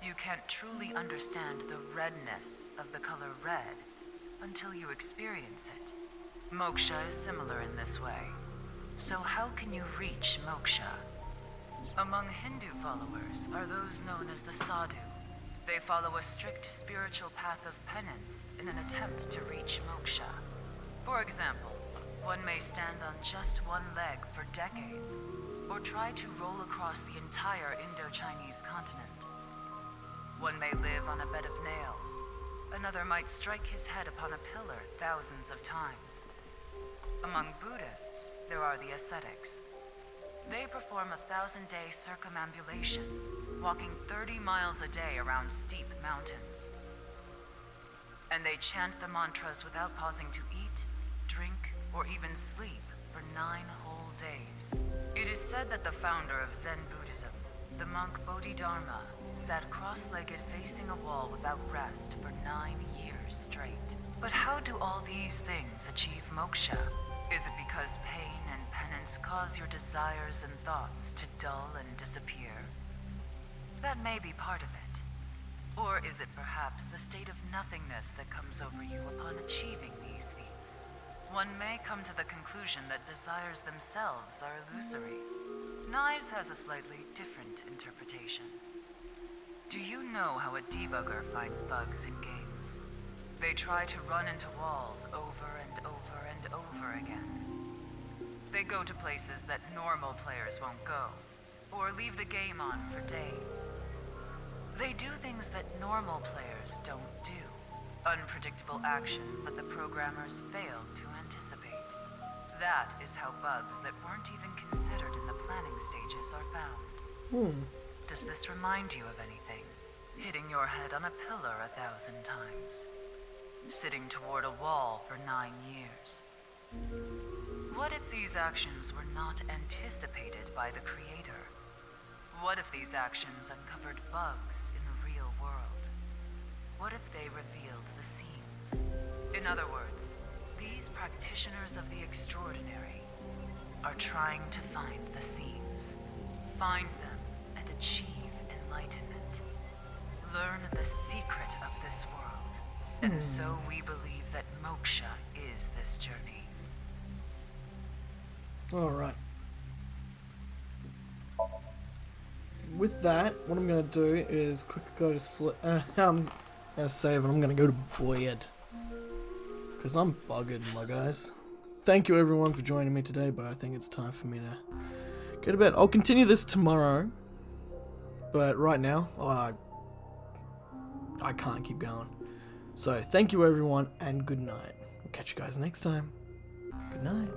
You can't truly understand the redness of the color red until you experience it. Moksha is similar in this way. So how can you reach moksha? Among Hindu followers are those known as the sadhu. They follow a strict spiritual path of penance in an attempt to reach moksha. For example, one may stand on just one leg for decades, or try to roll across the entire Indo-Chinese continent. One may live on a bed of nails. Another might strike his head upon a pillar thousands of times. Among Buddhists, there are the ascetics. They perform a 1,000-day circumambulation, walking 30 miles a day around steep mountains. And they chant the mantras without pausing to eat, drink, or even sleep for 9 whole days. It is said that the founder of Zen Buddhism, the monk Bodhidharma, sat cross-legged facing a wall without rest for 9 years straight. But how do all these things achieve moksha? Is it because pain and penance cause your desires and thoughts to dull and disappear? That may be part of it. Or is it perhaps the state of nothingness that comes over you upon achieving these feats? One may come to the conclusion that desires themselves are illusory. Knives has a slightly different interpretation. Do you know how a debugger finds bugs in games? They try to run into walls over and over and over again. They go to places that normal players won't go, or leave the game on for days. They do things that normal players don't do. Unpredictable actions that the programmers failed to anticipate. That is how bugs that weren't even considered in the planning stages are found. Does this remind you of anything? Hitting your head on a pillar 1,000 times. Sitting toward a wall for 9 years. What if these actions were not anticipated by the Creator? What if these actions uncovered bugs in the real world? What if they revealed the seams? In other words, these practitioners of the extraordinary are trying to find the seams, find them and achieve enlightenment. Learn the secret of this world, and so we believe that moksha is this journey. Alright. With that, what I'm going to do is quickly go to sleep. I'm going to save and I'm going to go to bed. Because I'm bugged, my guys. Thank you everyone for joining me today, but I think it's time for me to go to bed. I'll continue this tomorrow. But right now, I can't keep going. So thank you everyone and good night. We'll catch you guys next time. Good night.